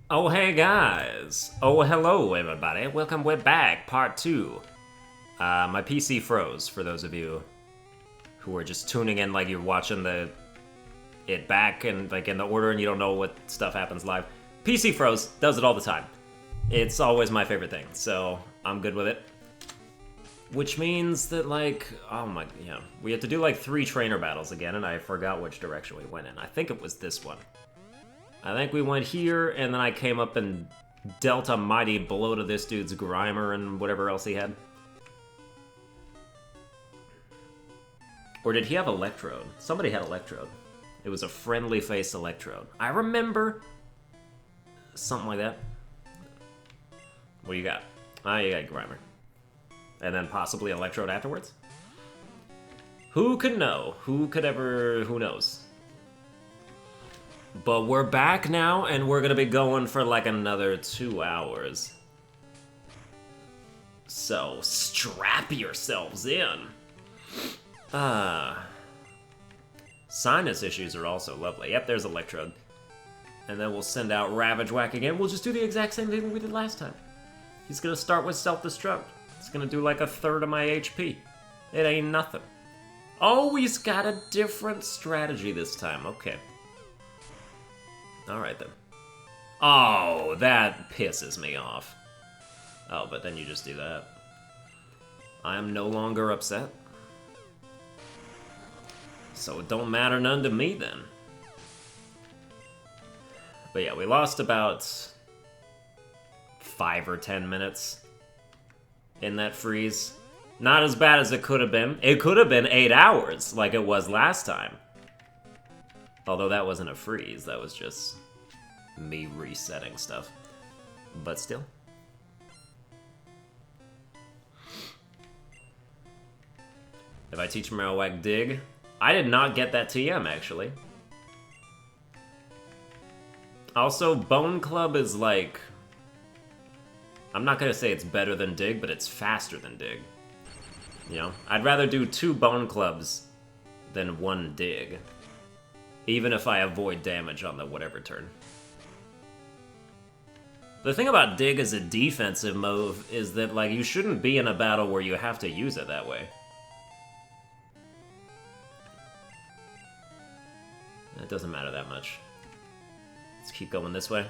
Oh, hey guys! Oh, hello everybody. Welcome, we're back, part 2. My PC froze, for those of you who are just tuning in like you're watching it back and like in the order and you don't know what stuff happens live. PC froze, does it all the time. It's always my favorite thing, so I'm good with it. Which means that like, oh my, yeah, we have to do like 3 trainer battles again and I forgot which direction we went in. I think it was this one. I think we went here, and then I came up and dealt a mighty blow to this dude's Grimer and whatever else he had. Or did he have Electrode? Somebody had Electrode. It was a friendly face Electrode. I remember something like that. What do you got? Ah, you got Grimer. And then possibly Electrode afterwards? Who could know? Who knows? But we're back now, and we're gonna be going for like another 2 hours. So, strap yourselves in. Sinus issues are also lovely. Yep, there's Electrode. And then we'll send out Ravage Whack again. We'll just do the exact same thing we did last time. He's gonna start with Self-Destruct. It's gonna do like a third of my HP. It ain't nothing. Oh, he's got a different strategy this time. Okay. Alright then. Oh, that pisses me off. Oh, but then you just do that. I am no longer upset. So it don't matter none to me then. But yeah, we lost about 5 or 10 minutes in that freeze. Not as bad as it could have been. It could have been 8 hours like it was last time. Although that wasn't a freeze, that was just me resetting stuff. But still. If I teach Marowak Dig, I did not get that TM actually. Also, Bone Club is like, I'm not gonna say it's better than Dig, but it's faster than Dig. You know, I'd rather do 2 Bone Clubs than 1 Dig. Even if I avoid damage on the whatever turn. The thing about Dig as a defensive move is that, like, you shouldn't be in a battle where you have to use it that way. It doesn't matter that much. Let's keep going this way.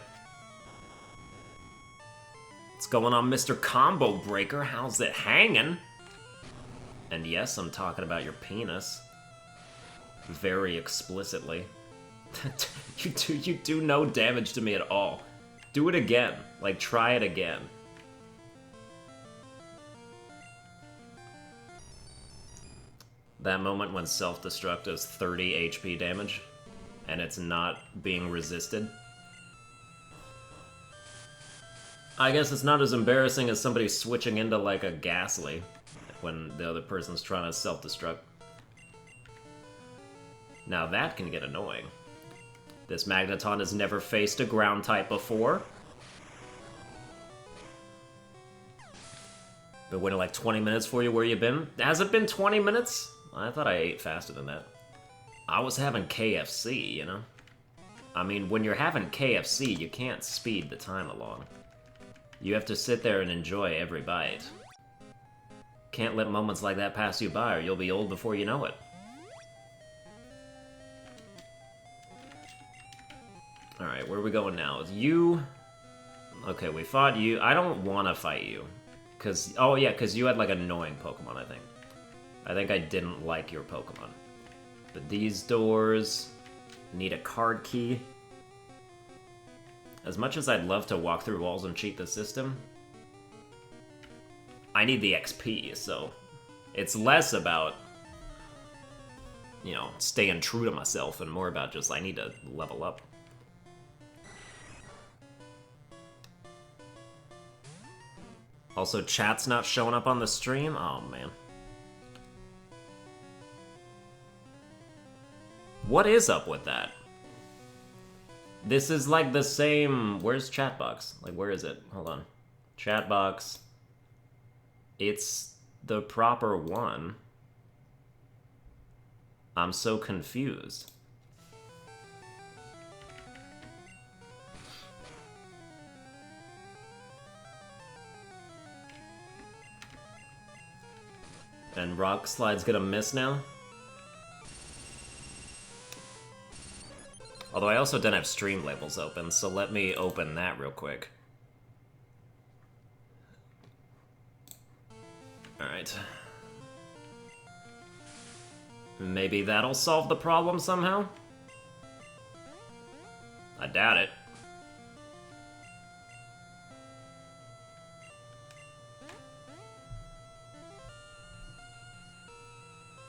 What's going on, Mr. Combo Breaker? How's it hanging? And yes, I'm talking about your penis. Very explicitly. You do no damage to me at all. Do it again. Like, try it again. That moment when Self-Destruct does 30 HP damage, and it's not being resisted. I guess it's not as embarrassing as somebody switching into, like, a Ghastly when the other person's trying to Self-Destruct. Now that can get annoying. This Magneton has never faced a ground type before. Been waiting like 20 minutes for you. Where you been? Has it been 20 minutes? I thought I ate faster than that. I was having KFC, you know? I mean, when you're having KFC, you can't speed the time along. You have to sit there and enjoy every bite. Can't let moments like that pass you by or you'll be old before you know it. Alright, where are we going now? You... Okay, we fought you. I don't want to fight you. Cause... Oh yeah, because you had like annoying Pokemon, I think. I think I didn't like your Pokemon. But these doors... need a card key. As much as I'd love to walk through walls and cheat the system, I need the XP, so... It's less about... you know, staying true to myself and more about just I need to level up. Also, chat's not showing up on the stream? Oh, man. What is up with that? This is like the same... Where's Chatbox? Like, where is it? Hold on. Chatbox. It's the proper one. I'm so confused. And Rock Slide's gonna miss now. Although I also didn't have stream labels open, so let me open that real quick. Alright. Maybe that'll solve the problem somehow? I doubt it.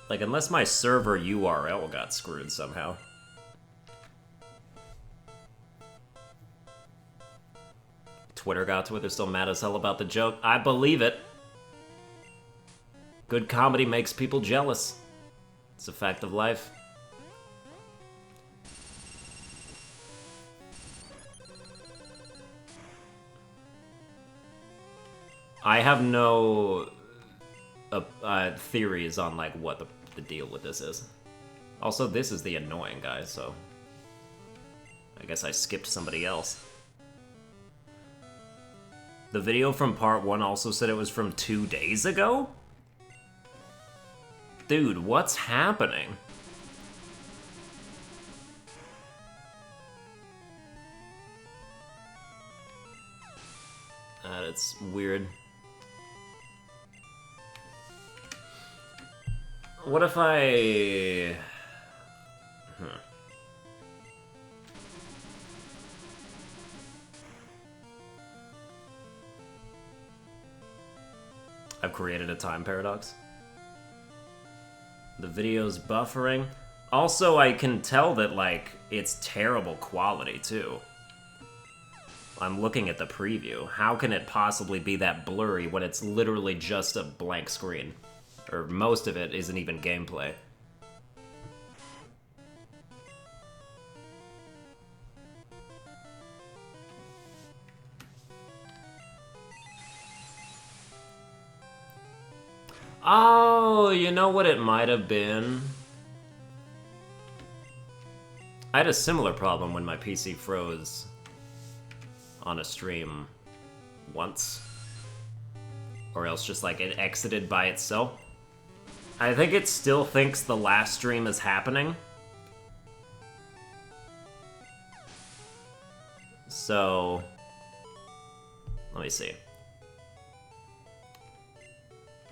Like, unless my server URL got screwed somehow. Twitter got to it, they're still mad as hell about the joke. I believe it. Good comedy makes people jealous. It's a fact of life. I have no theories on like what the deal with this is. Also, this is the annoying guy, so I guess I skipped somebody else. The video from part 1 also said it was from 2 days ago? Dude, what's happening? It's weird. What if I... I've created a time paradox. The video's buffering. Also, I can tell that, like, it's terrible quality, too. I'm looking at the preview. How can it possibly be that blurry when it's literally just a blank screen? Or most of it isn't even gameplay. Oh, you know what it might have been? I had a similar problem when my PC froze on a stream once. Or else just like it exited by itself. I think it still thinks the last stream is happening. So, let me see.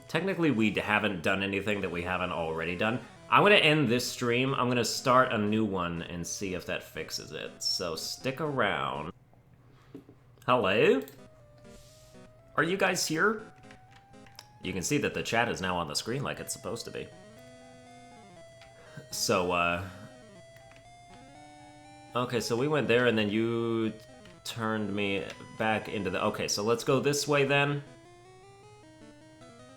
Technically, we haven't done anything that we haven't already done. I'm gonna end this stream, I'm gonna start a new one and see if that fixes it. So stick around. Hello? Are you guys here? You can see that the chat is now on the screen like it's supposed to be. So, okay, so we went there and then you turned me back into the... Okay, so let's go this way then.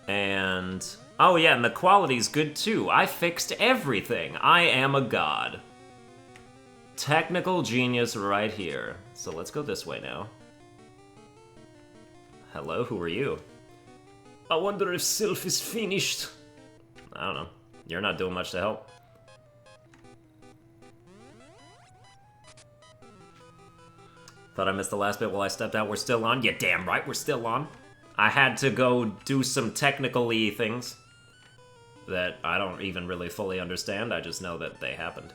And... Oh yeah, and the quality's good too. I fixed everything. I am a god. Technical genius right here. So let's go this way now. Hello, who are you? I wonder if Silph is finished. I don't know. You're not doing much to help. Thought I missed the last bit while I stepped out. We're still on? Yeah, damn right, we're still on. I had to go do some technical-y things that I don't even really fully understand. I just know that they happened.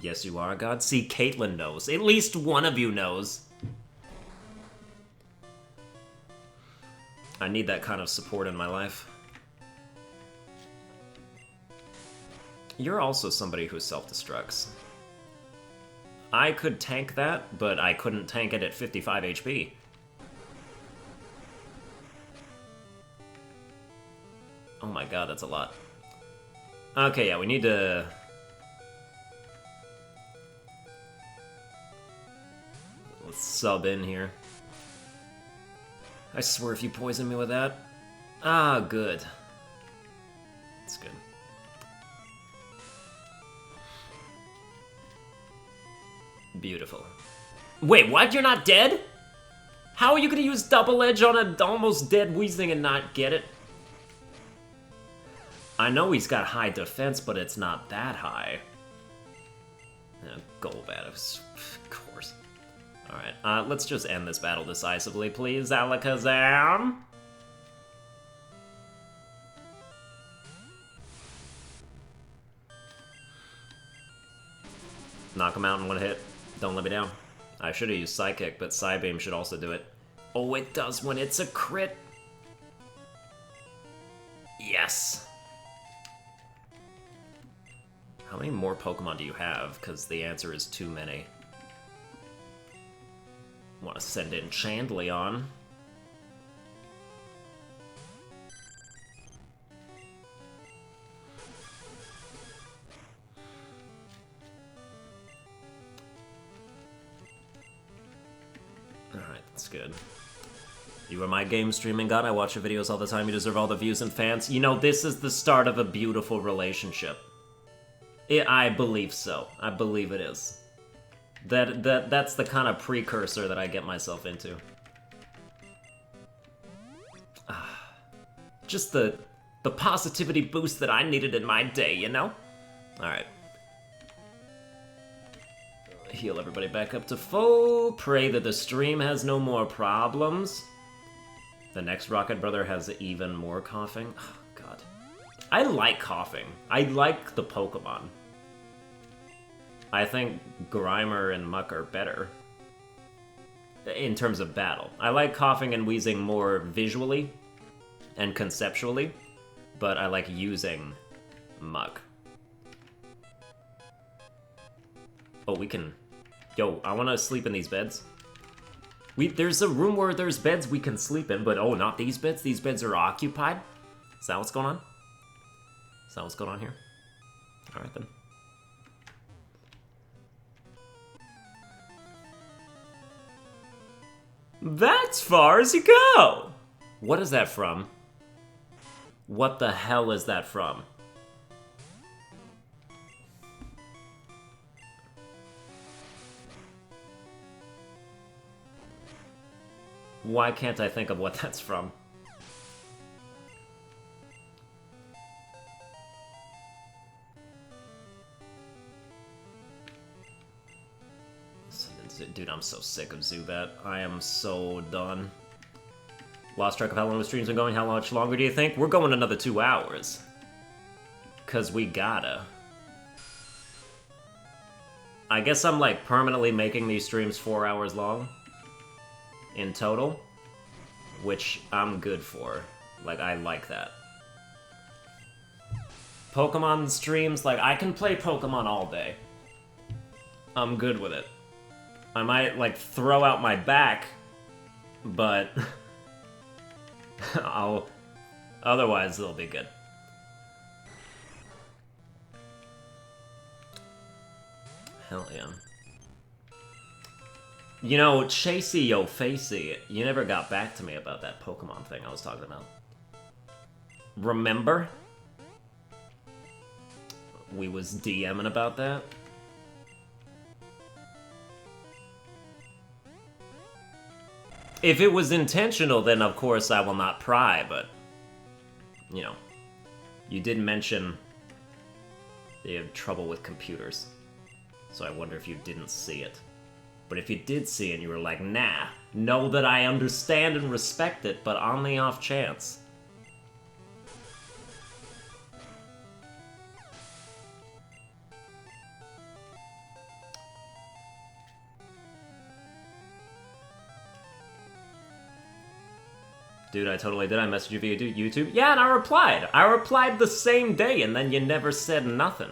Yes, you are a god. See, Caitlyn knows. At least one of you knows. I need that kind of support in my life. You're also somebody who self-destructs. I could tank that, but I couldn't tank it at 55 HP. Oh my god, that's a lot. Okay, yeah, we need to... Let's sub in here. I swear if you poison me with that... Ah, good. That's good. Beautiful. Wait, what? You're not dead? How are you gonna use double edge on a almost dead Weezing and not get it? I know he's got high defense, but it's not that high. Golbat, of course. Alright, let's just end this battle decisively, please, Alakazam. Knock him out in one hit. Don't let me down. I should have used Psychic, but Psybeam should also do it. Oh, it does when it's a crit. Yes. How many more Pokemon do you have? Because the answer is too many. Want to send in Chandleon. Alright, that's good. You are my game streaming god. I watch your videos all the time. You deserve all the views and fans. You know, this is the start of a beautiful relationship. I believe so. I believe it is. That's the kind of precursor that I get myself into. Just the positivity boost that I needed in my day, you know? Alright. Heal everybody back up to full. Pray that the stream has no more problems. The next Rocket Brother has even more coughing. Oh, God. I like coughing. I like the Pokemon. I think Grimer and Muck are better. In terms of battle. I like coughing and wheezing more visually and conceptually, but I like using Muck. Oh, we can... Yo, I want to sleep in these beds. There's a room where there's beds we can sleep in, but oh, not these beds. These beds are occupied. Is that what's going on? Is that what's going on here? Alright then. That's far as you go! What is that from? What the hell is that from? Why can't I think of what that's from? Dude, I'm so sick of Zubat. I am so done. Lost track of how long the stream's been going. How much longer do you think? We're going another 2 hours. 'Cause we gotta. I guess I'm like permanently making these streams 4 hours long. In total. Which I'm good for. Like, I like that. Pokemon streams, like, I can play Pokemon all day. I'm good with it. I might, like, throw out my back, but otherwise it'll be good. Hell yeah. You know, Chasey Yo Facey, you never got back to me about that Pokemon thing I was talking about. Remember? We was DMing about that? If it was intentional, then of course I will not pry, but... You know. You did mention... that you have trouble with computers. So I wonder if you didn't see it. But if you did see it and you were like, nah, know that I understand and respect it, but on the off chance. Dude, I totally did. I messaged you via YouTube. Yeah, and I replied. I replied the same day, and then you never said nothing.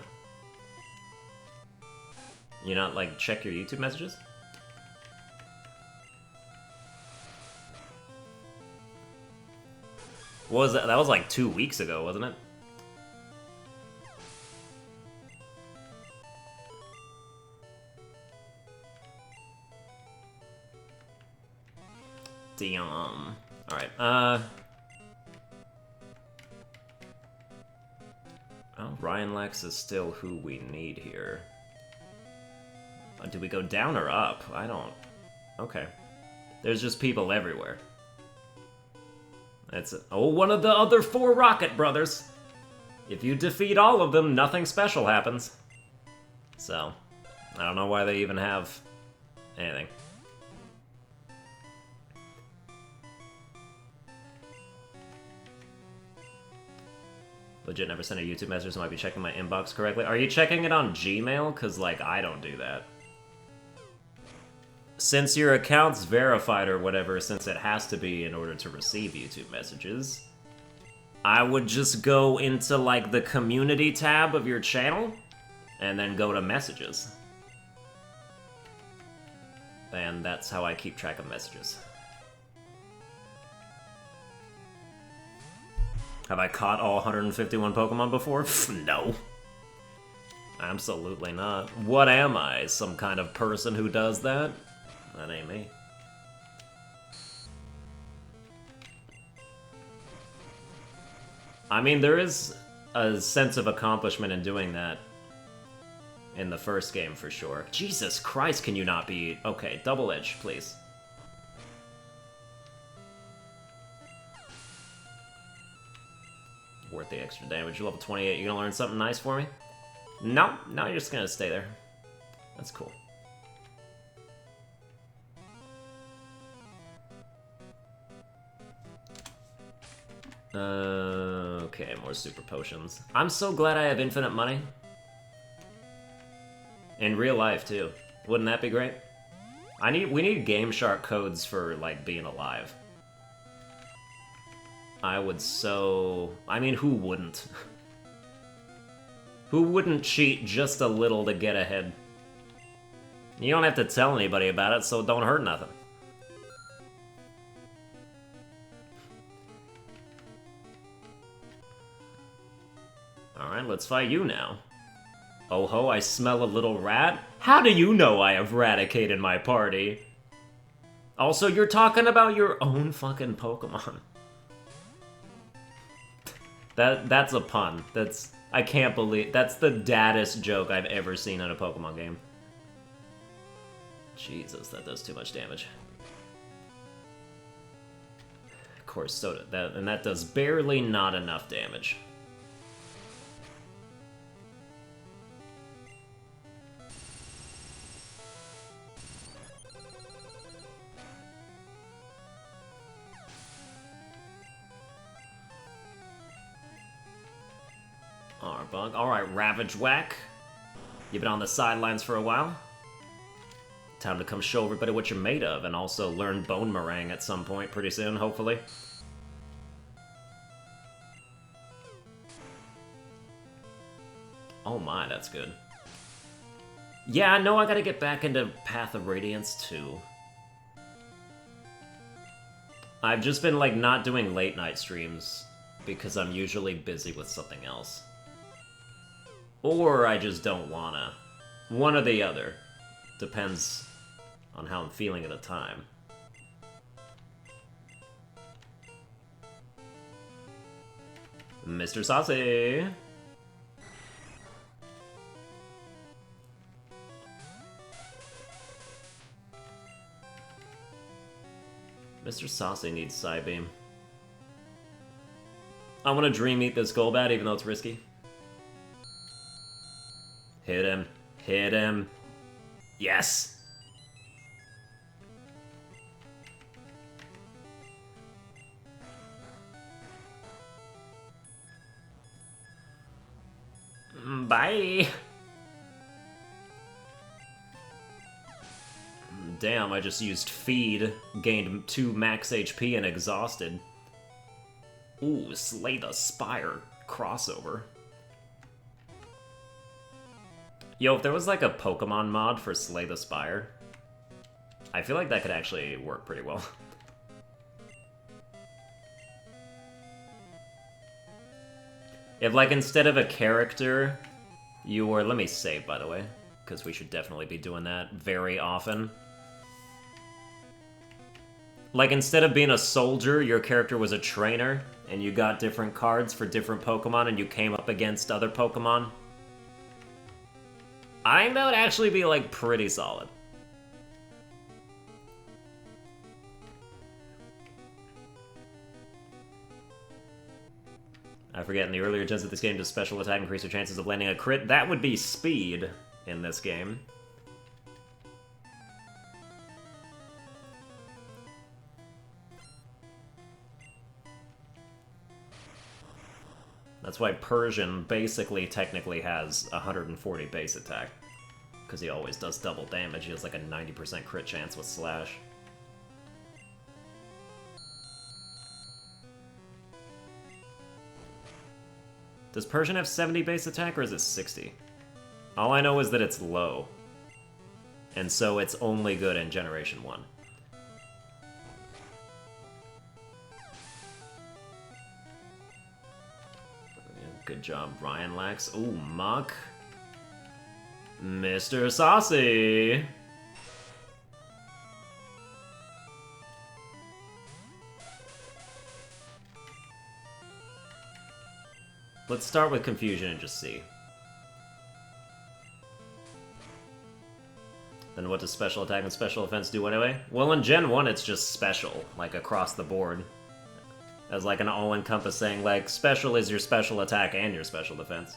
You not, like, check your YouTube messages? What was that? That was like 2 weeks ago, wasn't it? Damn. Alright, oh, Ryan Lex is still who we need here. Do we go down or up? I don't... Okay. There's just people everywhere. That's... Oh, one of the other 4 Rocket Brothers! If you defeat all of them, nothing special happens. So, I don't know why they even have anything. Legit never sent a YouTube message, so I might be checking my inbox correctly. Are you checking it on Gmail? Because, like, I don't do that. Since your account's verified or whatever, since it has to be in order to receive YouTube messages, I would just go into, like, the community tab of your channel, and then go to messages. And that's how I keep track of messages. Have I caught all 151 Pokemon before? No. Absolutely not. What am I? Some kind of person who does that? That ain't me. I mean, there is a sense of accomplishment in doing that in the first game, for sure. Jesus Christ, can you not be... Okay, double edge, please. Worth the extra damage. You're level 28. You gonna learn something nice for me? No, no, you're just gonna stay there. That's cool. Okay, more super potions. I'm so glad I have infinite money. In real life, too. Wouldn't that be great? We need Game Shark codes for, like, being alive. I would so... I mean, who wouldn't? Who wouldn't cheat just a little to get ahead? You don't have to tell anybody about it, so don't hurt nothing. Alright, let's fight you now. Oh ho, I smell a little rat? How do you know I have Raticate in my party? Also, you're talking about your own fucking Pokemon. That's a pun. I can't believe... That's the daddest joke I've ever seen in a Pokemon game. Jesus, that does too much damage. Of course, so did that, and that does barely not enough damage. Arbug. Alright, Ravage Whack. You've been on the sidelines for a while. Time to come show everybody what you're made of, and also learn Bone Meringue at some point pretty soon, hopefully. Oh my, that's good. Yeah, I know I gotta get back into Path of Radiance, too. I've just been, like, not doing late night streams, because I'm usually busy with something else. Or I just don't wanna. One or the other. Depends on how I'm feeling at the time. Mr. Saucy! Mr. Saucy needs Psybeam. I want to Dream Eat this Golbat, even though it's risky. Hit him. Hit him. Yes! Bye! Damn, I just used Feed, gained 2 max HP and exhausted. Ooh, Slay the Spire crossover. Yo, if there was like a Pokemon mod for Slay the Spire, I feel like that could actually work pretty well. If, like, instead of a character, you were... Let me save, by the way, because we should definitely be doing that very often. Like, instead of being a soldier, your character was a trainer, and you got different cards for different Pokemon, and you came up against other Pokemon. I think that would actually be, like, pretty solid. I forget, in the earlier gens of this game, does special attack increase your chances of landing a crit? That would be speed in this game. That's why Persian basically technically has 140 base attack. Because he always does double damage. He has like a 90% crit chance with Slash. Does Persian have 70 base attack or is it 60? All I know is that it's low. And so it's only good in Generation 1. Good job, Ryan Lax. Ooh, Muck. Mr. Saucy! Let's start with Confusion and just see. Then what does Special Attack and Special Defense do anyway? Well, in Gen 1, it's just Special, like across the board. As like an all-encompassing, like, Special is your Special Attack and your Special Defense.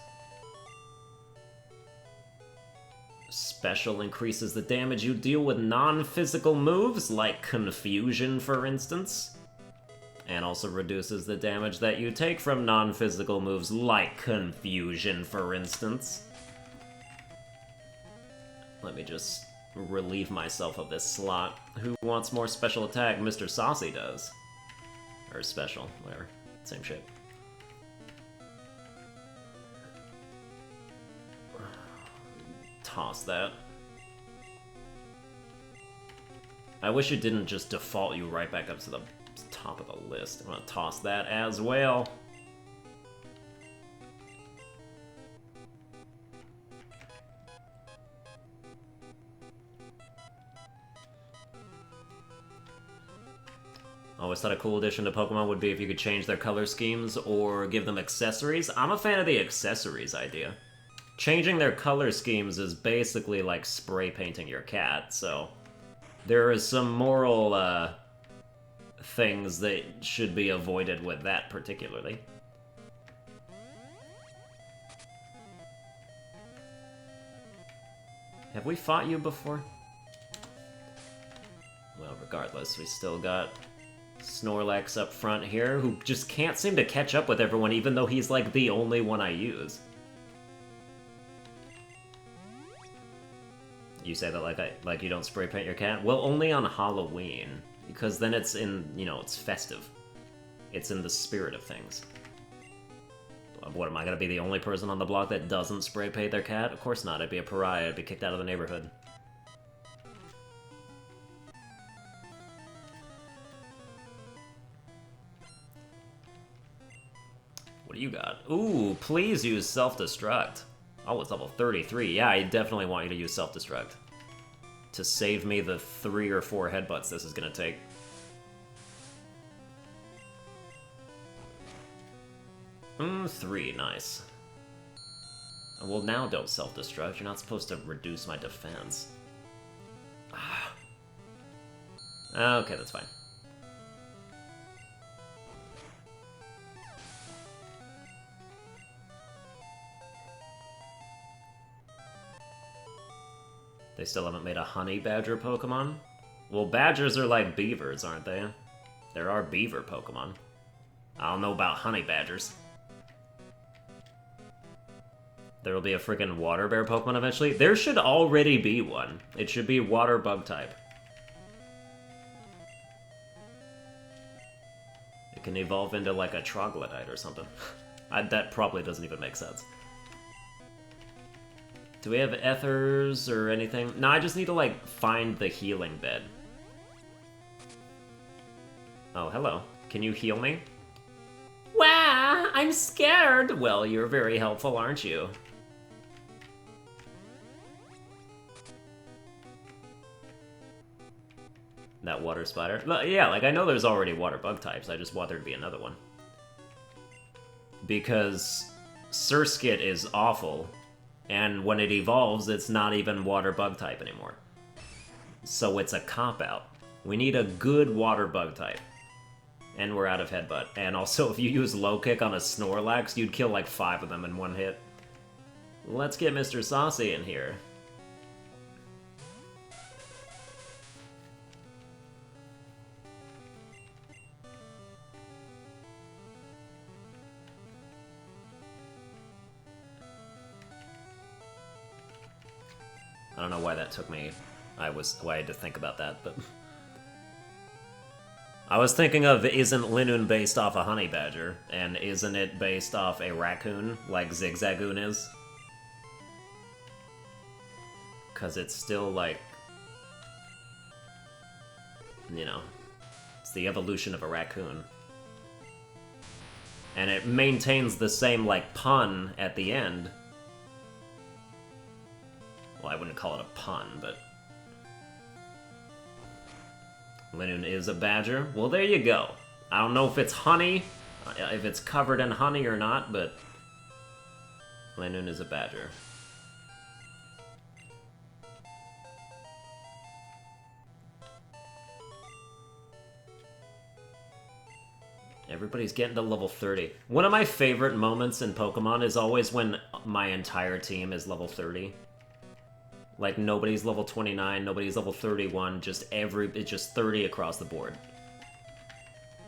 Special increases the damage you deal with non-physical moves, like Confusion, for instance. And also reduces the damage that you take from non-physical moves, like Confusion, for instance. Let me just relieve myself of this slot. Who wants more special attack? Mr. Saucy does. Or special, whatever. Same shit. Toss that. I wish it didn't just default you right back up to the top of the list. I'm gonna toss that as well. Always thought a cool addition to Pokemon would be if you could change their color schemes or give them accessories. I'm a fan of the accessories idea. Changing their color schemes is basically like spray painting your cat, so there is some moral things that should be avoided with that particularly. Have we fought you before? Well, regardless, we still got Snorlax up front here, who just can't seem to catch up with everyone, even though he's like the only one I use. You say that like you don't spray paint your cat? Well, only on Halloween, because then it's in, you know, it's festive. It's in the spirit of things. What, am I gonna be the only person on the block that doesn't spray paint their cat? Of course not, I'd be a pariah, I'd be kicked out of the neighborhood. What do you got? Ooh, please use self-destruct. Oh, it's level 33. Yeah, I definitely want you to use self-destruct. To save me the 3 or 4 headbutts this is gonna take. Three, nice. Well, now don't self-destruct. You're not supposed to reduce my defense. Okay, that's fine. They still haven't made a honey badger Pokemon? Well, badgers are like beavers, aren't they? There are beaver Pokemon. I don't know about honey badgers. There'll be a freaking water bear Pokemon eventually. There should already be one. It should be water bug type. It can evolve into like a troglodyte or something. That probably doesn't even make sense. Do we have ethers or anything? No, I just need to, like, find the healing bed. Oh, hello. Can you heal me? Wow, I'm scared! Well, you're very helpful, aren't you? That water spider? Yeah, like, I know there's already water bug types, I just want there to be another one. Because Surskit is awful. And when it evolves, it's not even water bug type anymore. So it's a cop-out. We need a good water bug type. And we're out of headbutt. And also, if you use low kick on a Snorlax, you'd kill like 5 of them in one hit. Let's get Mr. Saucy in here. don't know why that took me. Why I had to think about that, but I was thinking of, isn't Linoone based off a honey badger, and isn't it based off a raccoon like Zigzagoon is? Because it's still like, you know, it's the evolution of a raccoon. And it maintains the same, like, pun at the end. Well, I wouldn't call it a pun, but Linoone is a badger. Well, there you go. I don't know if it's honey, if it's covered in honey or not, but Linoone is a badger. Everybody's getting to level 30. One of my favorite moments in Pokemon is always when my entire team is level 30. Like, nobody's level 29, nobody's level 31, it's just 30 across the board.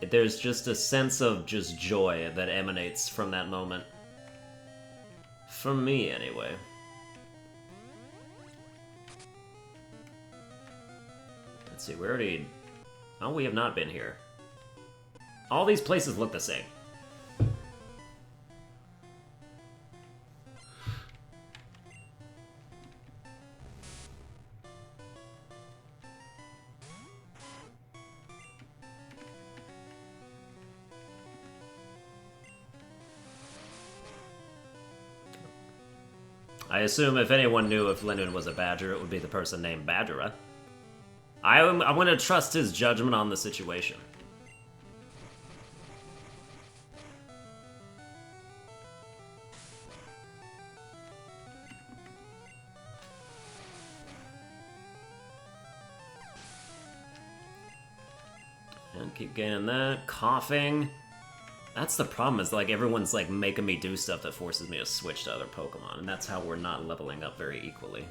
There's just a sense of just joy that emanates from that moment. For me, anyway. Let's see, we already... Oh, we have not been here. All these places look the same. I assume if anyone knew if Linoone was a badger, it would be the person named Badgerah. I'm going to trust his judgment on the situation. And keep gaining that. Coughing. That's the problem, is like everyone's like making me do stuff that forces me to switch to other Pokemon, and that's how we're not leveling up very equally.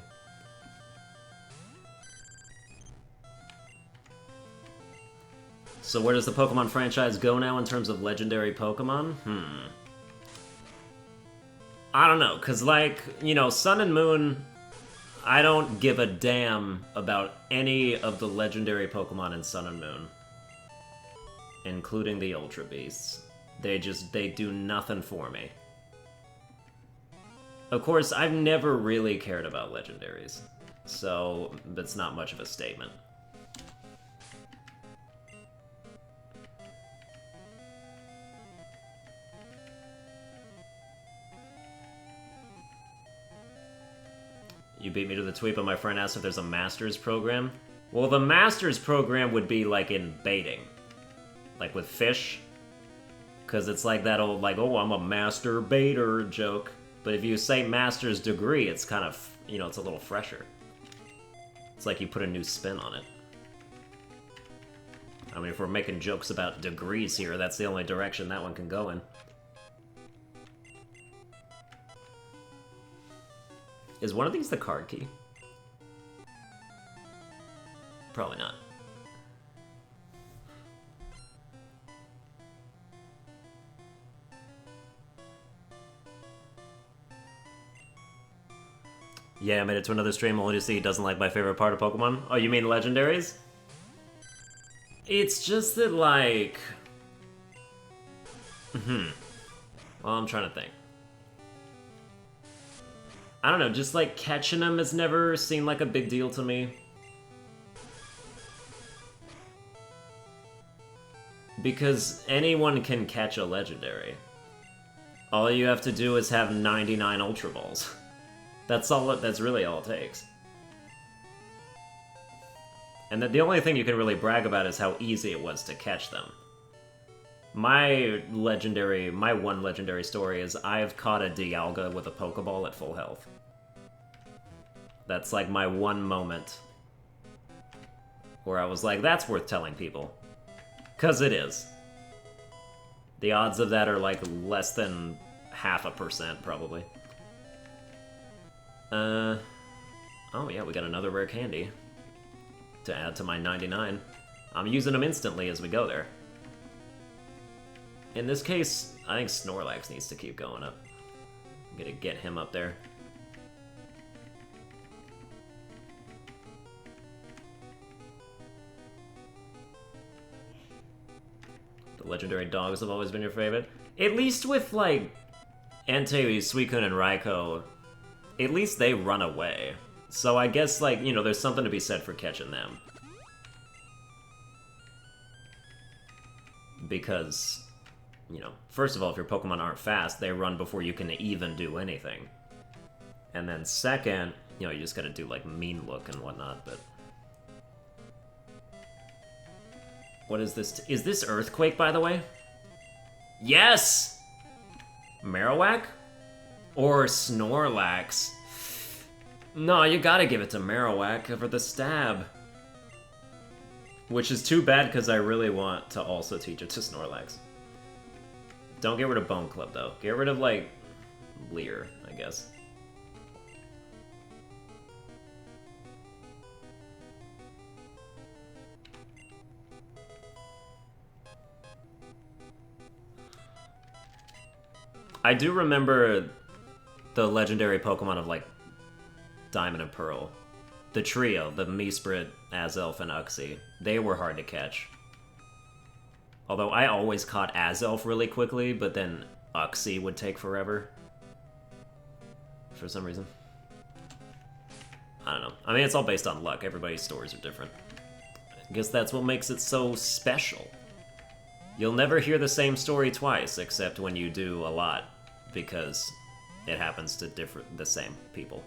So where does the Pokemon franchise go now in terms of legendary Pokemon? I don't know, because like, you know, Sun and Moon, I don't give a damn about any of the legendary Pokemon in Sun and Moon. Including the Ultra Beasts. They do nothing for me. Of course, I've never really cared about legendaries, so that's not much of a statement. You beat me to the tweet, but my friend asked if there's a Masters program. Well, the Masters program would be like in baiting. Like with fish. Because it's like that old, like, oh, I'm a master baiter joke. But if you say master's degree, it's kind of, you know, it's a little fresher. It's like you put a new spin on it. I mean, if we're making jokes about degrees here, that's the only direction that one can go in. Is one of these the card key? Probably not. Yeah, I made it to another stream only to see he doesn't like my favorite part of Pokemon. Oh, you mean legendaries? It's just that, like... Well, I'm trying to think. I don't know, just like catching them has never seemed like a big deal to me. Because anyone can catch a legendary. All you have to do is have 99 Ultra Balls. That's really all it takes. And the only thing you can really brag about is how easy it was to catch them. My one legendary story is I've caught a Dialga with a Pokeball at full health. That's like my one moment where I was like, that's worth telling people. 'Cause it is. The odds of that are like less than 0.5%, probably. Oh yeah, we got another rare candy to add to my 99. I'm using them instantly as we go there. In this case, I think Snorlax needs to keep going up. I'm gonna get him up there. Legendary dogs have always been your favorite. At least with, like, Entei, Suicune, and Raikou, at least they run away. So I guess, like, you know, there's something to be said for catching them. Because, you know, first of all, if your Pokemon aren't fast, they run before you can even do anything. And then second, you know, you just gotta do, like, mean look and whatnot, but... What is this? Is this Earthquake, by the way? Yes! Marowak? Or Snorlax? No, you gotta give it to Marowak for the stab. Which is too bad, because I really want to also teach it to Snorlax. Don't get rid of Bone Club, though. Get rid of, like, Leer, I guess. I do remember the legendary Pokemon of, like, Diamond and Pearl. The trio, the Meesprit, Azelf, and Uxie. They were hard to catch. Although I always caught Azelf really quickly, but then Uxie would take forever. For some reason. I don't know. I mean, it's all based on luck. Everybody's stories are different. I guess that's what makes it so special. You'll never hear the same story twice, except when you do a lot, because it happens to the same people.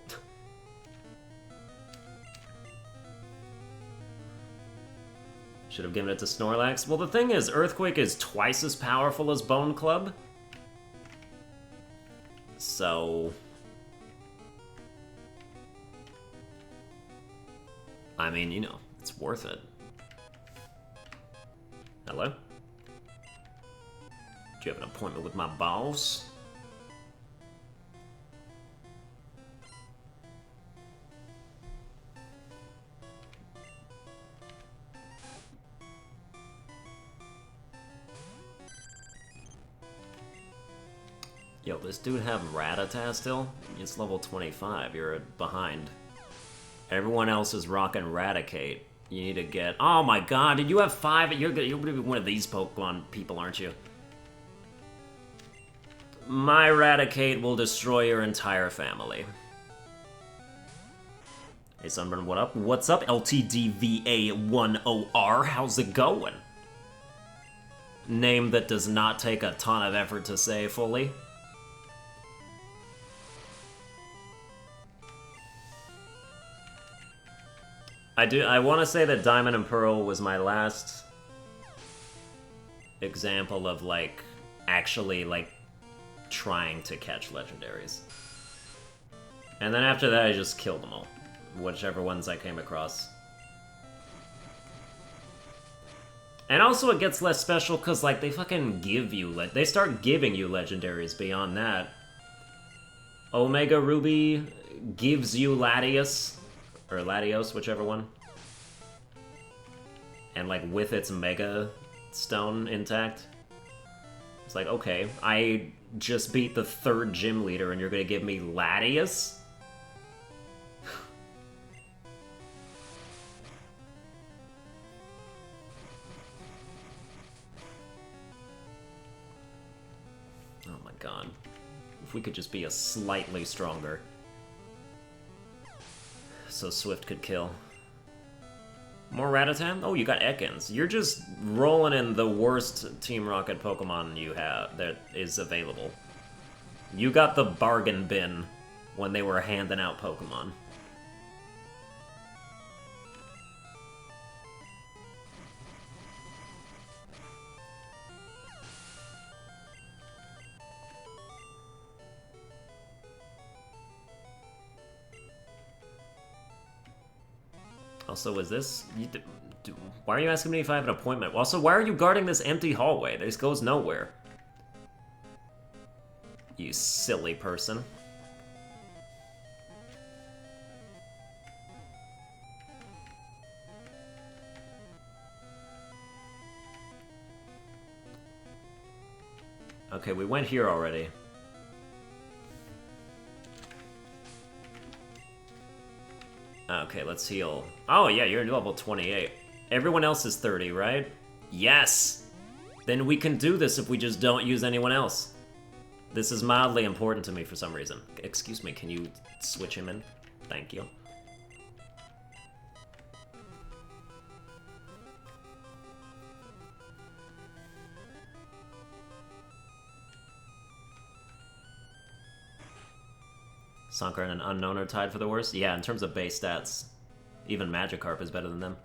Should have given it to Snorlax. Well, the thing is, Earthquake is twice as powerful as Bone Club. So... I mean, you know, it's worth it. Hello? Do you have an appointment with my boss? Yo, this dude have Rattata still? It's level 25, you're behind. Everyone else is rocking Raticate. You need to get... Oh my god, did you have 5? You're gonna be one of these Pokemon people, aren't you? My Raticate will destroy your entire family. Hey Sunburn, what up? What's up, LTDVA10R? How's it going? Name that does not take a ton of effort to say fully. I want to say that Diamond and Pearl was my last example of, like, actually, like, trying to catch legendaries. And then after that, I just killed them all. Whichever ones I came across. And also it gets less special because, like, they fucking give you... they start giving you legendaries beyond that. Omega Ruby gives you Latios. Or Latios, whichever one. And, like, with its Mega Stone intact. It's like, okay, I just beat the 3rd gym leader and you're gonna give me Latios? Oh my god. If we could just be a slightly stronger. So Swift could kill. More Rattata? Oh, you got Ekans. You're just rolling in the worst Team Rocket Pokemon you have that is available. You got the bargain bin when they were handing out Pokemon. Also, is this... why are you asking me if I have an appointment? Also, why are you guarding this empty hallway? This goes nowhere. You silly person. Okay, we went here already. Okay, let's heal. Oh yeah, you're level 28. Everyone else is 30, right? Yes! Then we can do this if we just don't use anyone else. This is mildly important to me for some reason. Excuse me, can you switch him in? Thank you. Sankar and an Unknown are tied for the worst? Yeah, in terms of base stats, even Magikarp is better than them.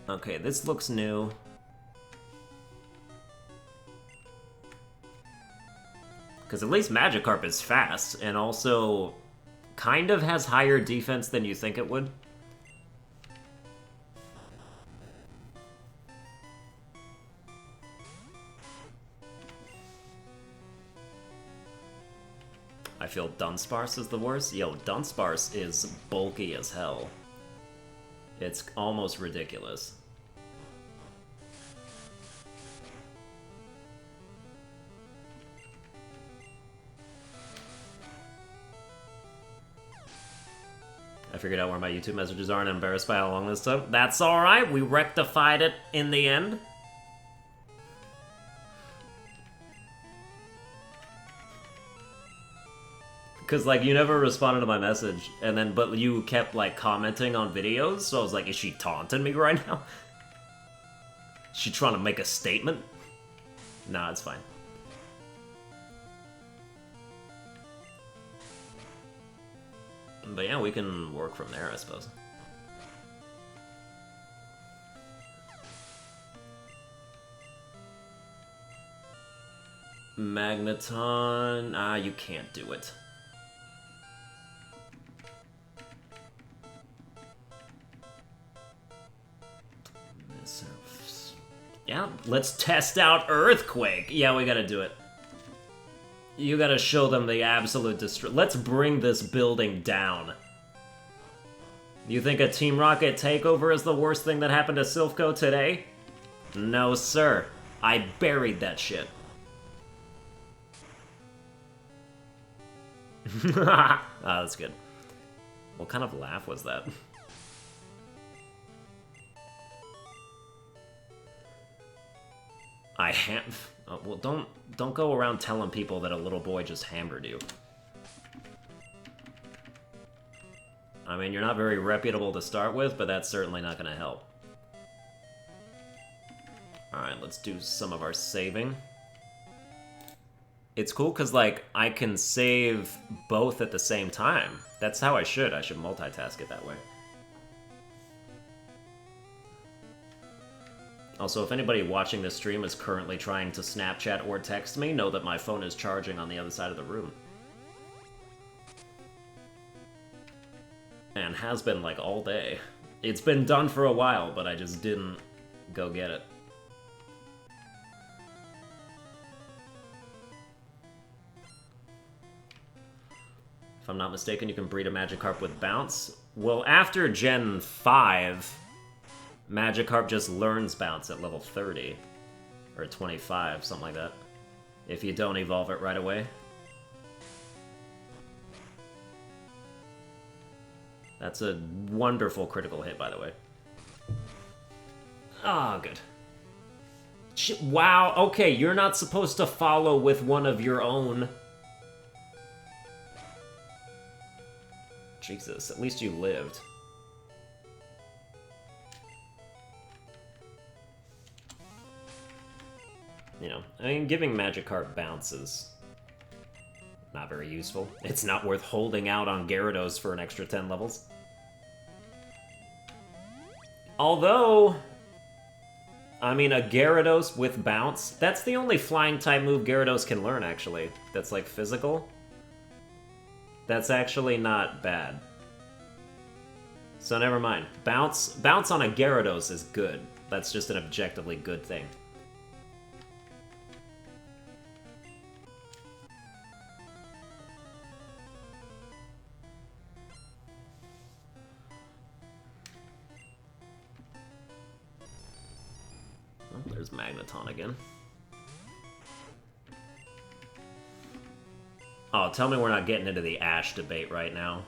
Okay, this looks new. Because at least Magikarp is fast, and also kind of has higher defense than you think it would. I feel Dunsparce is the worst. Yo, Dunsparce is bulky as hell. It's almost ridiculous. I figured out where my YouTube messages are and I'm embarrassed by how long this took. That's alright, we rectified it in the end. Because, like, you never responded to my message, and then, but you kept, like, commenting on videos, so I was like, is she taunting me right now? Is she trying to make a statement? Nah, it's fine. But yeah, we can work from there, I suppose. Magneton... Ah, you can't do it. Yeah, let's test out Earthquake. Yeah, we gotta do it. You gotta show them the absolute let's bring this building down. You think a Team Rocket takeover is the worst thing that happened to Silph Co today? No, sir. I buried that shit. Ah, that's good. What kind of laugh was that? Well, don't go around telling people that a little boy just hammered you. I mean, you're not very reputable to start with, but that's certainly not gonna help. Alright, let's do some of our saving. It's cool because, like, I can save both at the same time. That's how I should. I should multitask it that way. Also, if anybody watching this stream is currently trying to Snapchat or text me, know that my phone is charging on the other side of the room. And has been, like, all day. It's been done for a while, but I just didn't go get it. If I'm not mistaken, you can breed a Magikarp with Bounce. Well, after Gen 5... Magikarp just learns Bounce at level 30. Or 25, something like that. If you don't evolve it right away. That's a wonderful critical hit, by the way. Ah, good. Wow, okay, you're not supposed to follow with one of your own. Jesus, at least you lived. You know, I mean, giving Magikarp Bounce is not very useful. It's not worth holding out on Gyarados for an extra 10 levels. Although, I mean, a Gyarados with Bounce, that's the only flying-type move Gyarados can learn, actually. That's, like, physical. That's actually not bad. So never mind. Bounce on a Gyarados is good. That's just an objectively good thing. There's Magneton again. Oh, tell me we're not getting into the Ash debate right now.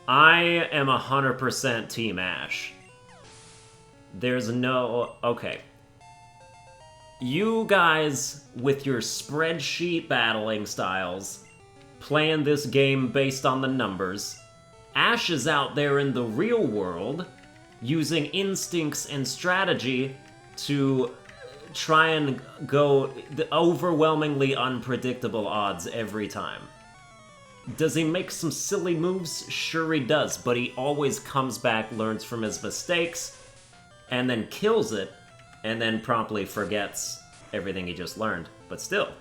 I am 100% Team Ash. There's no... Okay. You guys, with your spreadsheet battling styles, playing this game based on the numbers. Ash is out there in the real world, using instincts and strategy to try and go the overwhelmingly unpredictable odds every time. Does he make some silly moves? Sure he does, but he always comes back, learns from his mistakes, and then kills it, and then promptly forgets everything he just learned. But still.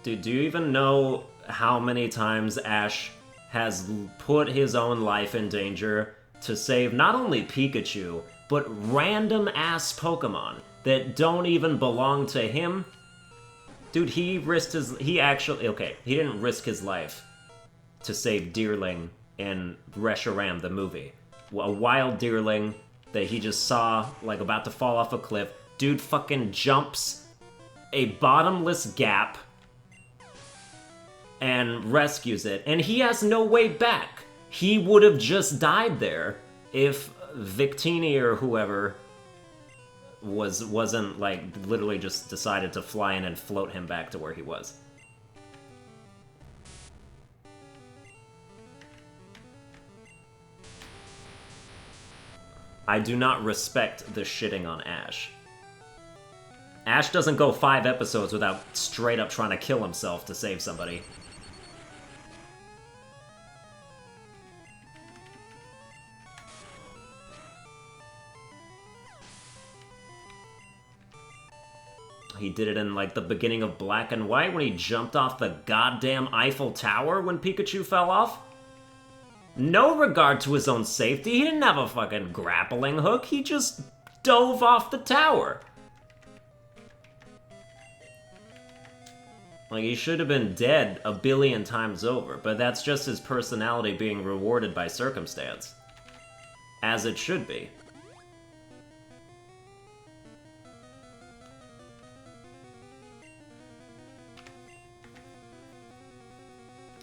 Dude, do you even know how many times Ash has put his own life in danger to save not only Pikachu, but random-ass Pokemon that don't even belong to him? Dude, he risked his... He actually... Okay, he didn't risk his life to save Deerling in Reshiram, the movie. A wild Deerling that he just saw, like, about to fall off a cliff. Dude fucking jumps a bottomless gap and rescues it, and he has no way back. He would have just died there if Victini or whoever wasn't, like, literally just decided to fly in and float him back to where he was. I do not respect the shitting on Ash. Ash doesn't go 5 episodes without straight up trying to kill himself to save somebody. He did it in, like, the beginning of Black and White when he jumped off the goddamn Eiffel Tower when Pikachu fell off. No regard to his own safety. He didn't have a fucking grappling hook. He just dove off the tower. Like, he should have been dead a billion times over, but that's just his personality being rewarded by circumstance. As it should be.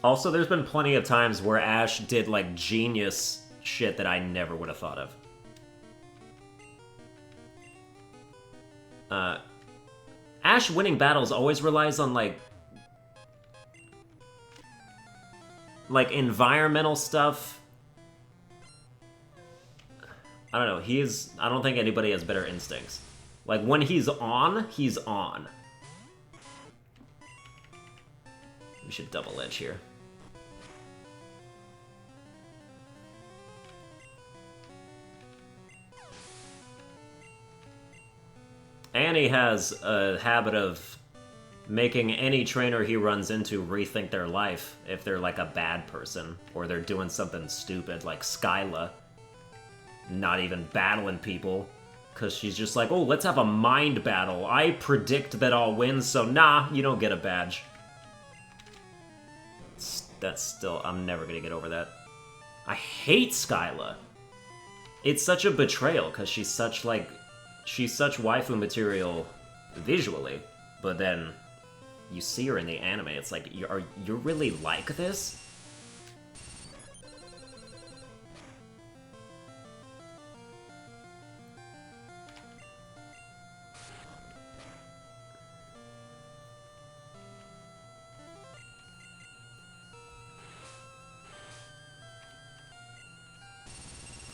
Also, there's been plenty of times where Ash did, like, genius shit that I never would have thought of. Ash winning battles always relies on, like, environmental stuff. I don't know, I don't think anybody has better instincts. Like, when he's on, he's on. We should double edge here. And he has a habit of making any trainer he runs into rethink their life if they're, like, a bad person, or they're doing something stupid, like Skyla. Not even battling people, because she's just like, oh, let's have a mind battle. I predict that I'll win, so nah, you don't get a badge. That's still... I'm never gonna get over that. I hate Skyla. It's such a betrayal, because she's such, like... She's such waifu material visually, but then you see her in the anime, it's like, you're really like this?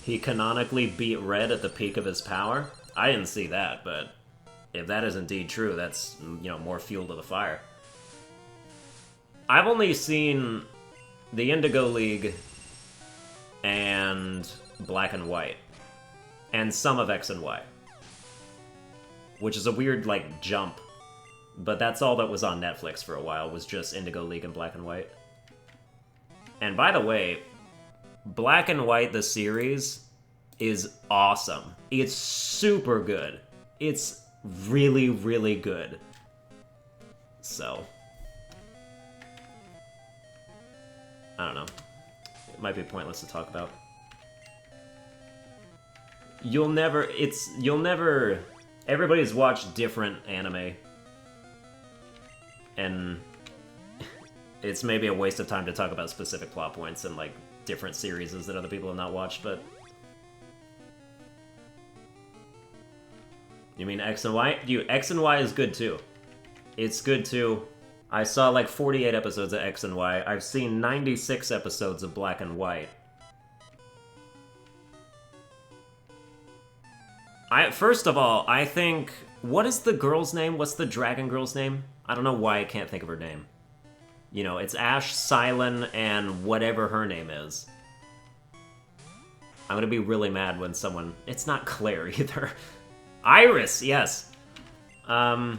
He canonically beat Red at the peak of his power? I didn't see that, but if that is indeed true, that's, you know, more fuel to the fire. I've only seen the Indigo League and Black and White, and some of X and Y, which is a weird, like, jump, but that's all that was on Netflix for a while, was just Indigo League and Black and White. And by the way, Black and White, the series, is awesome. It's super good. It's really, really good. So, I don't know. It might be pointless to talk about. You'll never... Everybody's watched different anime. And it's maybe a waste of time to talk about specific plot points and, like, different series that other people have not watched, but You mean X and Y? Dude, X and Y is good too. It's good too. I saw like 48 episodes of X and Y. I've seen 96 episodes of Black and White. First of all, I think... What is the girl's name? What's the dragon girl's name? I don't know why I can't think of her name. You know, it's Ash, Silent, and whatever her name is. I'm gonna be really mad when someone... It's not Claire either. Iris, yes. Yeah.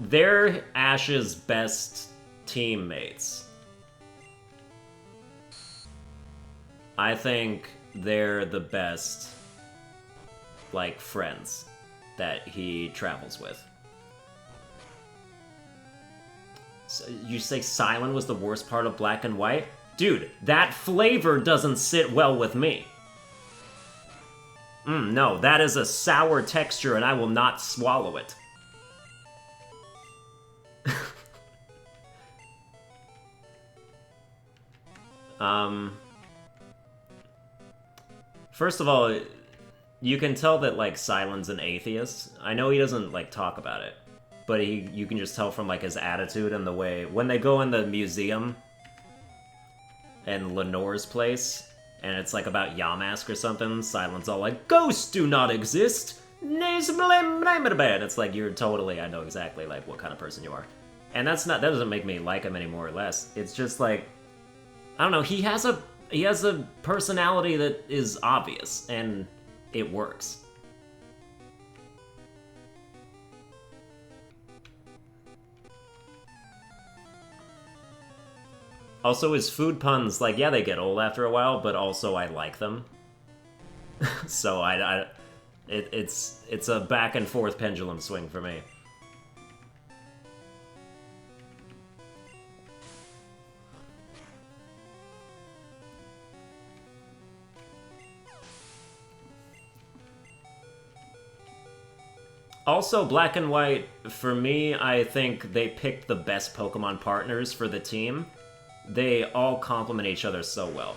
They're Ash's best teammates. I think they're the best, like, friends that he travels with. So you say Silent was the worst part of Black and White? Dude, that flavor doesn't sit well with me. No, that is a sour texture and I will not swallow it. First of all, you can tell that, like, Silent's an atheist. I know he doesn't, like, talk about it, but you can just tell from, like, his attitude and the way... When they go in the museum in Lenore's place, and it's, like, about Yamask or something, Silent's all like, "Ghosts do not exist! It's like, you're totally... I know exactly, like, what kind of person you are. And that doesn't make me like him any more or less. It's just, like... I don't know, he has a personality that is obvious, and it works. Also, his food puns, like, yeah, they get old after a while, but also I like them. So it's a back and forth pendulum swing for me. Also, Black and White, for me, I think they picked the best Pokemon partners for the team. They all complement each other so well.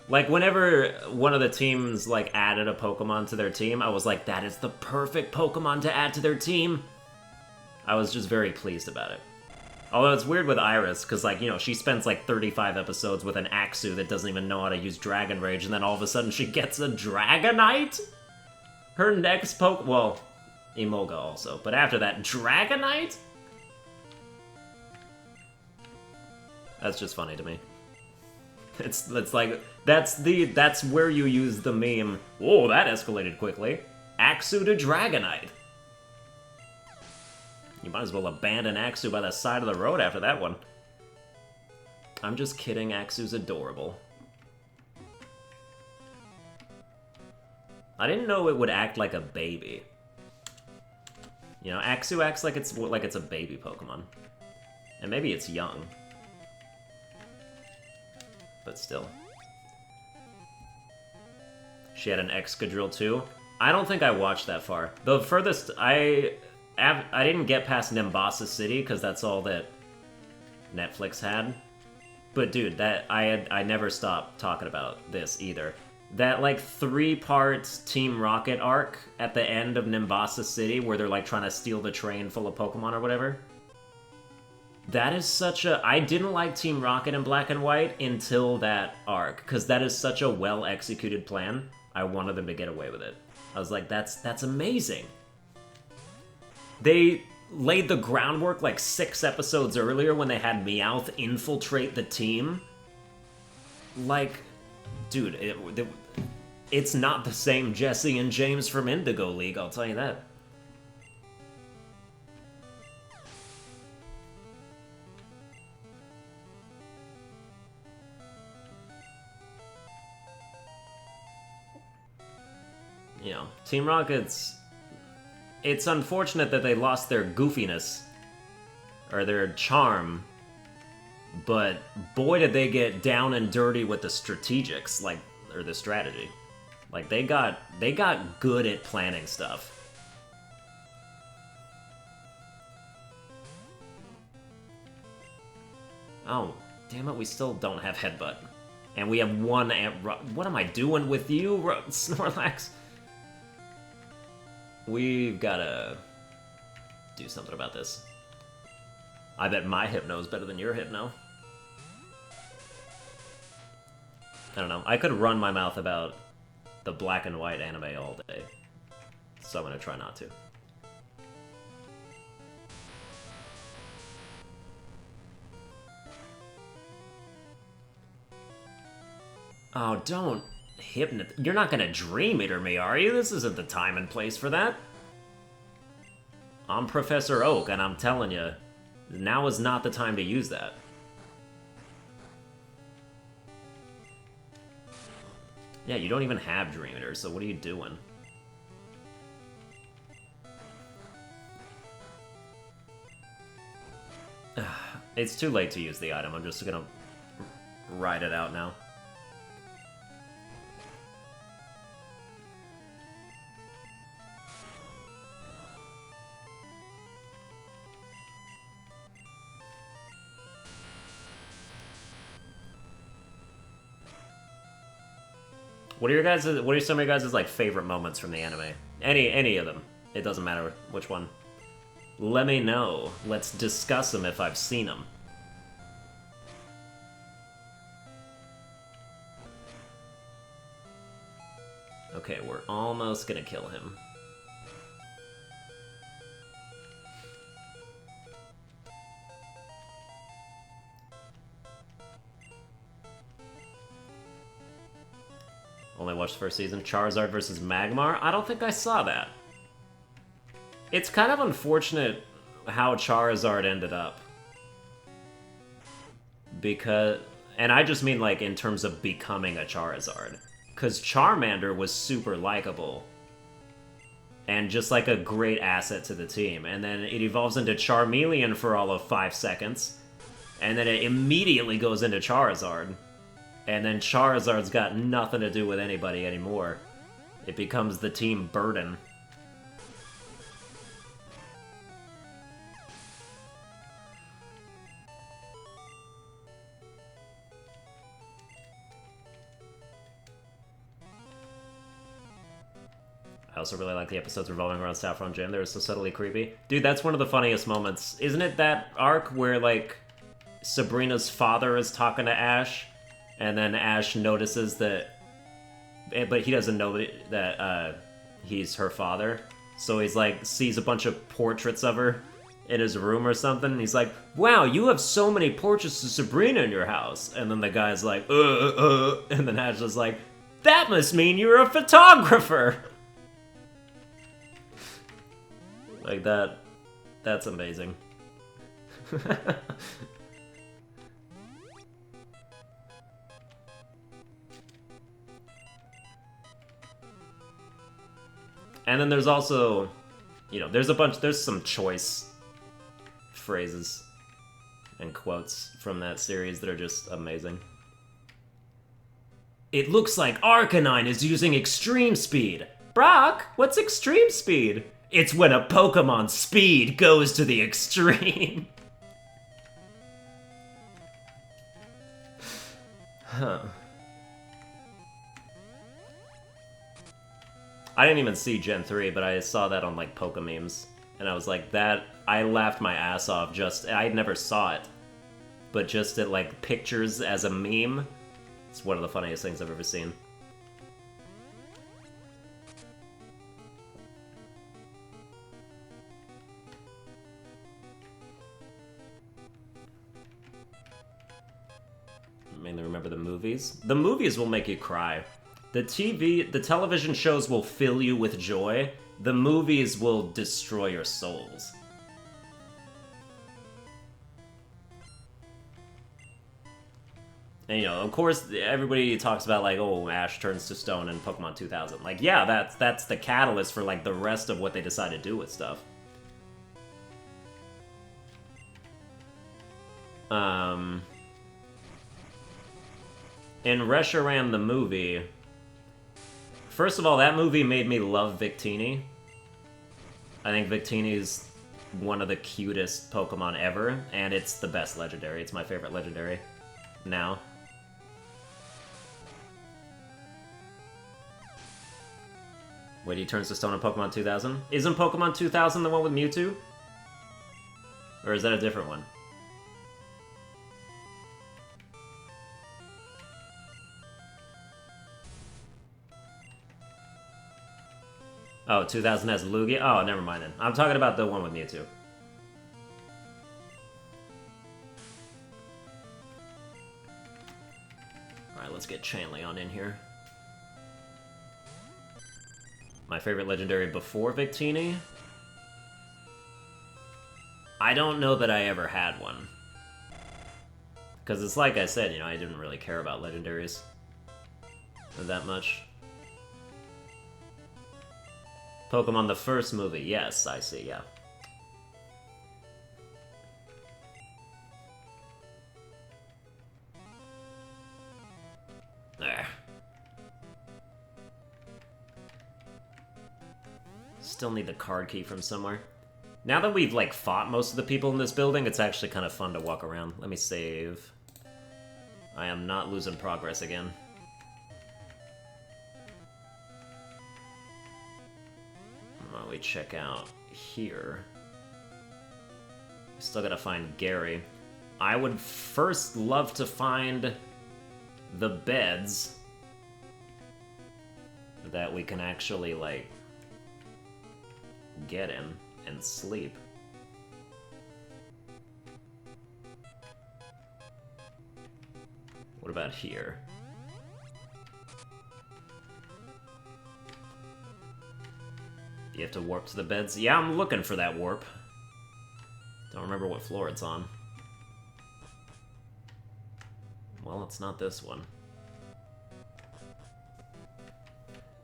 Like, whenever one of the teams, like, added a Pokemon to their team, I was like, that is the perfect Pokemon to add to their team! I was just very pleased about it. Although it's weird with Iris, because, like, you know, she spends, like, 35 episodes with an Axew that doesn't even know how to use Dragon Rage, and then all of a sudden she gets a Dragonite? Her next well... Emolga also, but after that, Dragonite? That's just funny to me. It's like, that's where you use the meme, whoa, that escalated quickly. Axew to Dragonite. You might as well abandon Axew by the side of the road after that one. I'm just kidding, Axew's adorable. I didn't know it would act like a baby. You know, Axew acts like it's a baby Pokemon. And maybe it's young. But still. She had an Excadrill too? I don't think I watched that far. The furthest I didn't get past Nimbasa City, because that's all that Netflix had. But dude, I never stopped talking about this either. That, like, 3-part Team Rocket arc at the end of Nimbasa City, where they're, like, trying to steal the train full of Pokemon or whatever. That is such a... I didn't like Team Rocket in Black and White until that arc, because that is such a well-executed plan. I wanted them to get away with it. I was like, that's amazing. They laid the groundwork, like, 6 episodes earlier when they had Meowth infiltrate the team. Like... Dude, it's not the same Jesse and James from Indigo League, I'll tell you that. You know, Team Rocket's... It's unfortunate that they lost their goofiness, or their charm, but boy did they get down and dirty with the strategics, like, or the strategy. Like, they got good at planning stuff. Oh, damn it, we still don't have Headbutt. And we have one what am I doing with you, Snorlax? We've gotta do something about this. I bet my Hypno is better than your Hypno. I don't know. I could run my mouth about the black and white anime all day. So I'm gonna try not to. Oh, don't You're not gonna Dream Eater me, are you? This isn't the time and place for that. I'm Professor Oak, and I'm telling you, now is not the time to use that. Yeah, you don't even have Dream Eater, so what are you doing? It's too late to use the item. I'm just gonna ride it out now. What are some of your guys' like favorite moments from the anime? Any of them. It doesn't matter which one. Let me know. Let's discuss them if I've seen them. Okay, we're almost gonna kill him. Only watched the first season. Charizard versus Magmar? I don't think I saw that. It's kind of unfortunate how Charizard ended up. Because... And I just mean, like, in terms of becoming a Charizard. Because Charmander was super likable. And just, like, a great asset to the team. And then it evolves into Charmeleon for all of 5 seconds. And then it immediately goes into Charizard. And then Charizard's got nothing to do with anybody anymore. It becomes the team burden. I also really like the episodes revolving around Saffron Gym. They're so subtly creepy. Dude, that's one of the funniest moments. Isn't it that arc where, like, Sabrina's father is talking to Ash? And then Ash notices that... But he doesn't know that he's her father. So he's like, sees a bunch of portraits of her in his room or something. And he's like, wow, you have so many portraits of Sabrina in your house. And then the guy's like, And then Ash is like, that must mean you're a photographer! Like that... That's amazing. And then there's also, you know, there's some choice phrases and quotes from that series that are just amazing. It looks like Arcanine is using extreme speed. Brock, what's extreme speed? It's when a Pokemon's speed goes to the extreme. Huh. I didn't even see Gen 3, but I saw that on, like, Pokememes. And I was like, I laughed my ass off I never saw it. But just at, like, pictures as a meme, it's one of the funniest things I've ever seen. I mainly remember the movies. The movies will make you cry. The television shows will fill you with joy. The movies will destroy your souls. And, you know, of course, everybody talks about, like, oh, Ash turns to stone in Pokemon 2000. Like, yeah, that's the catalyst for, like, the rest of what they decide to do with stuff. In Reshiram the movie... First of all, that movie made me love Victini. I think Victini's one of the cutest Pokemon ever, and it's the best legendary. It's my favorite legendary now. Wait, he turns to stone in Pokemon 2000? Isn't Pokemon 2000 the one with Mewtwo? Or is that a different one? Oh, 2000 has Lugia? Oh, never mind then. I'm talking about the one with Mewtwo. Alright, let's get Chanleon in here. My favorite legendary before Victini? I don't know that I ever had one. Because it's like I said, you know, I didn't really care about legendaries that much. Pokemon the first movie, yes, I see, yeah. There. Still need the card key from somewhere. Now that we've, like, fought most of the people in this building, it's actually kind of fun to walk around. Let me save. I am not losing progress again. While we check out here. Still gotta find Gary. I would first love to find the beds that we can actually, like, get in and sleep. What about here? You have to warp to the beds? Yeah, I'm looking for that warp. Don't remember what floor it's on. Well, it's not this one.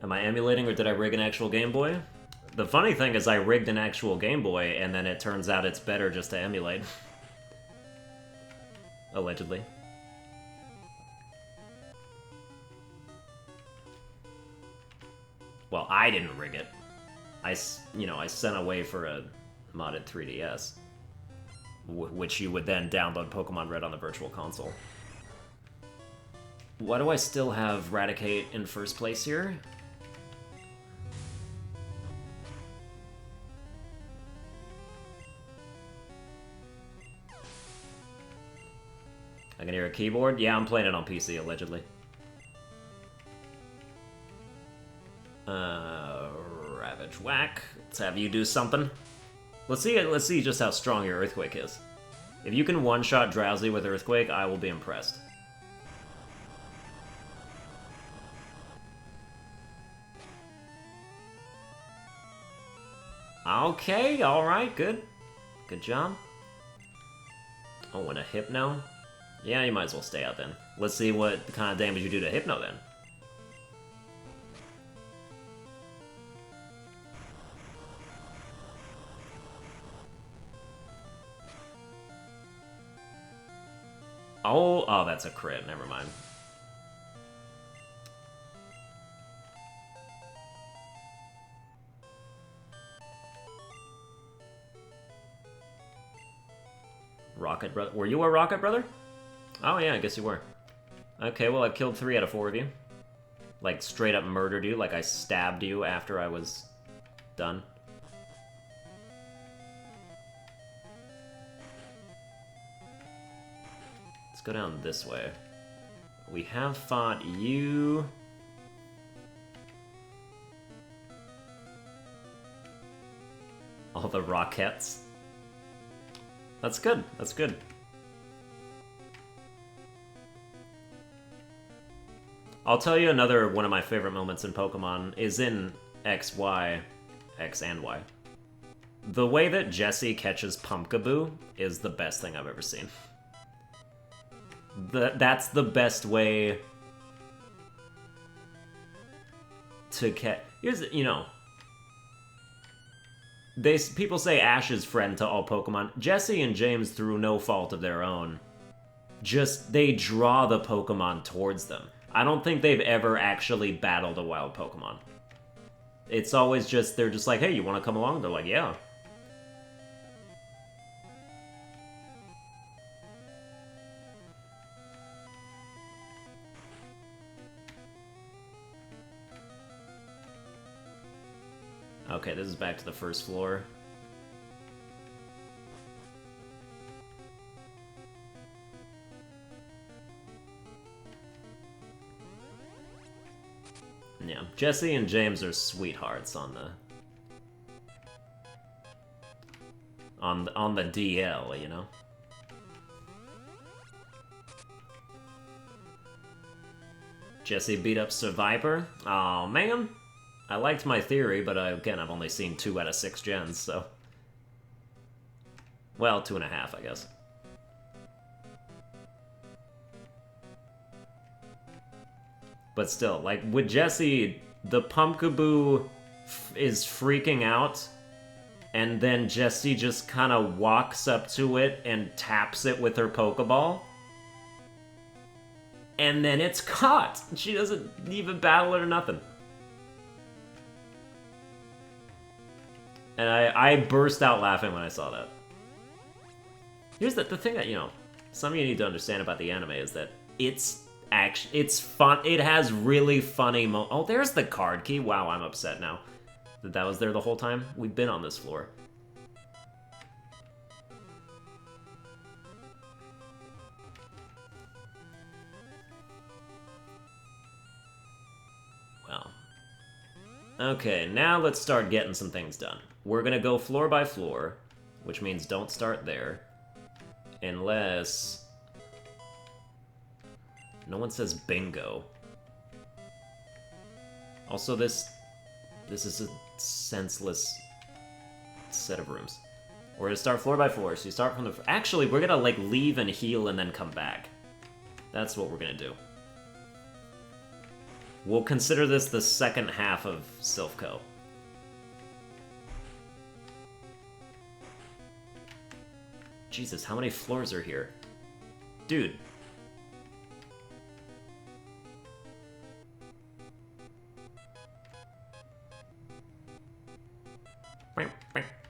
Am I emulating or did I rig an actual Game Boy? The funny thing is I rigged an actual Game Boy and then it turns out it's better just to emulate. Allegedly. Well, I didn't rig it. I sent away for a modded 3DS. Which you would then download Pokemon Red on the Virtual Console. Why do I still have Raticate in first place here? I can hear a keyboard? Yeah, I'm playing it on PC, allegedly. Ravage Whack. Let's have you do something. Let's see just how strong your Earthquake is. If you can one-shot Drowsy with Earthquake, I will be impressed. Okay, alright, good. Good job. Oh, and a Hypno? Yeah, you might as well stay out then. Let's see what kind of damage you do to Hypno then. Oh, that's a crit. Never mind. Rocket Brother. Were you a Rocket Brother? Oh yeah, I guess you were. Okay, well I killed 3 out of 4 of you. Like, straight up murdered you, like I stabbed you after I was done. Let's go down this way. We have fought you. All the Rockets. That's good, that's good. I'll tell you another one of my favorite moments in Pokemon is in X, Y, X and Y. The way that Jessie catches Pumpkaboo is the best thing I've ever seen. That's the best way to catch... Here's, you know... People say Ash is friend to all Pokemon. Jessie and James, through no fault of their own, they draw the Pokemon towards them. I don't think they've ever actually battled a wild Pokemon. It's always just, they're just like, hey, you want to come along? They're like, yeah. Okay, this is back to the first floor. Yeah, Jesse and James are sweethearts on the DL, you know. Jesse beat up Survivor. Aw, man. I liked my theory, but again, I've only seen 2 out of 6 gens, so... Well, 2.5, I guess. But still, like, with Jesse, the Pumpkaboo is freaking out, and then Jesse just kind of walks up to it and taps it with her Pokeball. And then it's caught! She doesn't even battle it or nothing. And I burst out laughing when I saw that. Here's the thing that, you know, something you need to understand about the anime is that it's fun. It has really funny oh, there's the card key. Wow, I'm upset now that was there the whole time. We've been on this floor. Well. Okay, now let's start getting some things done. We're gonna go floor by floor, which means don't start there. Unless... No one says bingo. Also, this is a senseless set of rooms. We're gonna start floor by floor, so you start from the... Actually, we're gonna, like, leave and heal and then come back. That's what we're gonna do. We'll consider this the second half of Silph Co. Jesus, how many floors are here? Dude.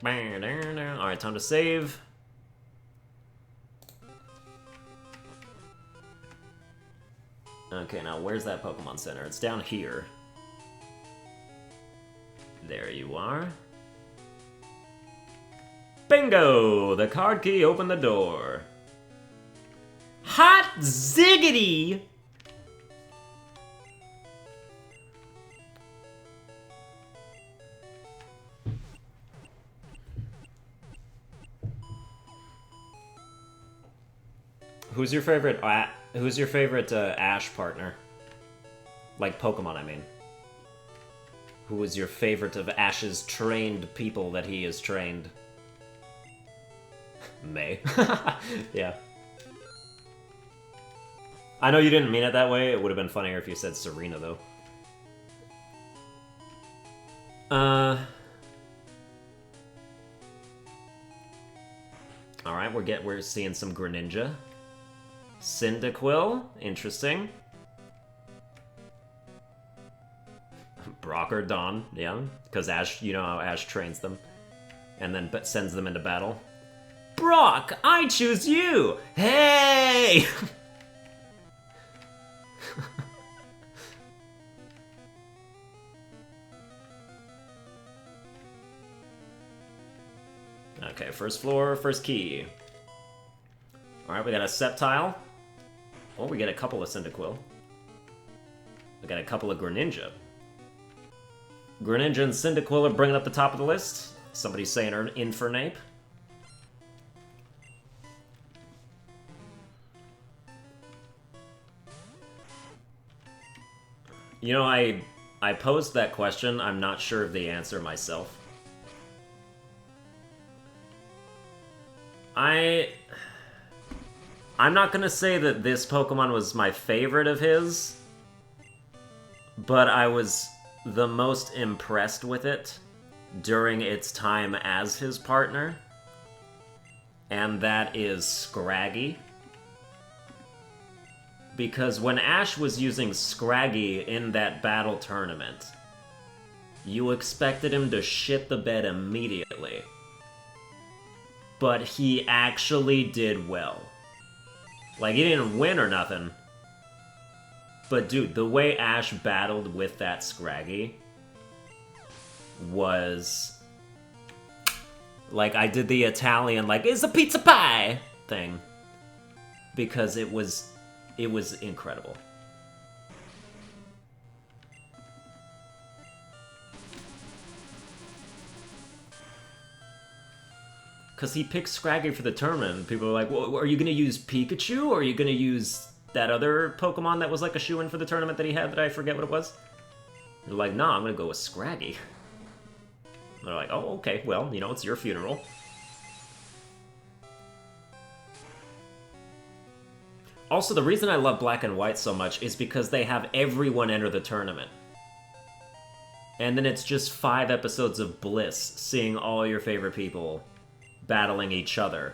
Alright, time to save. Okay, now where's that Pokemon Center? It's down here. There you are. Bingo! The card key opened the door. Hot ziggity! Who's your favorite Ash partner? Like Pokemon, I mean. Who is your favorite of Ash's trained people that he has trained? May. Yeah. I know you didn't mean it that way. It would have been funnier if you said Serena, though. Alright, we're seeing some Greninja. Cyndaquil, interesting. Brock or Dawn, yeah, because Ash, you know how Ash trains them, and then sends them into battle. Brock, I choose you! Hey! Okay, first floor, first key. Alright, we got a Sceptile. Oh, we get a couple of Cyndaquil. We got a couple of Greninja. Greninja and Cyndaquil are bringing up the top of the list. Somebody's saying Infernape. You know, I posed that question. I'm not sure of the answer myself. I'm not gonna say that this Pokemon was my favorite of his, but I was the most impressed with it during its time as his partner, and that is Scraggy. Because when Ash was using Scraggy in that battle tournament, you expected him to shit the bed immediately. But he actually did well. Like, he didn't win or nothing. But dude, the way Ash battled with that Scraggy, was... Like, I did the Italian, like, it's a pizza pie thing. Because it was incredible. Because he picked Scraggy for the tournament, and people were like, well, are you going to use Pikachu, or are you going to use that other Pokemon that was like a shoo-in for the tournament that he had that I forget what it was? They're like, nah, I'm going to go with Scraggy. And they're like, oh, okay, well, you know, it's your funeral. Also, the reason I love Black and White so much is because they have everyone enter the tournament. And then it's just 5 episodes of bliss, seeing all your favorite people battling each other.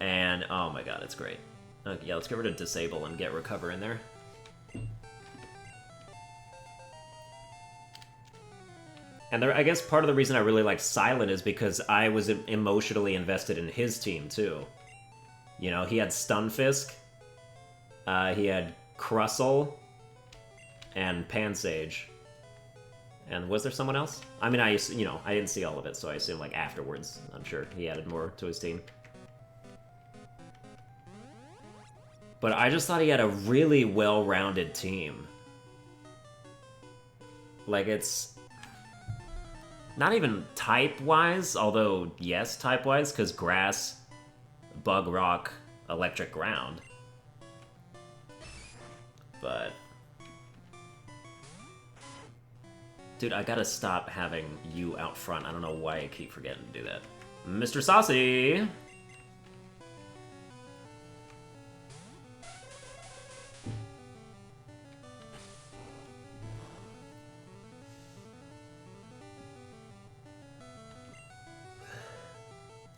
And, oh my god, it's great. Okay, yeah, let's get rid of Disable and get Recover in there. And there, I guess part of the reason I really like Silent is because I was emotionally invested in his team, too. You know, he had Stunfisk, he had Crustle, and Pansage. And was there someone else? I mean, I didn't see all of it, so I assume, like, afterwards, I'm sure he added more to his team. But I just thought he had a really well-rounded team. Like, it's... not even type-wise, although, yes, type-wise, because Grass, Bug Rock, Electric Ground. But... dude, I gotta stop having you out front. I don't know why I keep forgetting to do that. Mr. Saucy!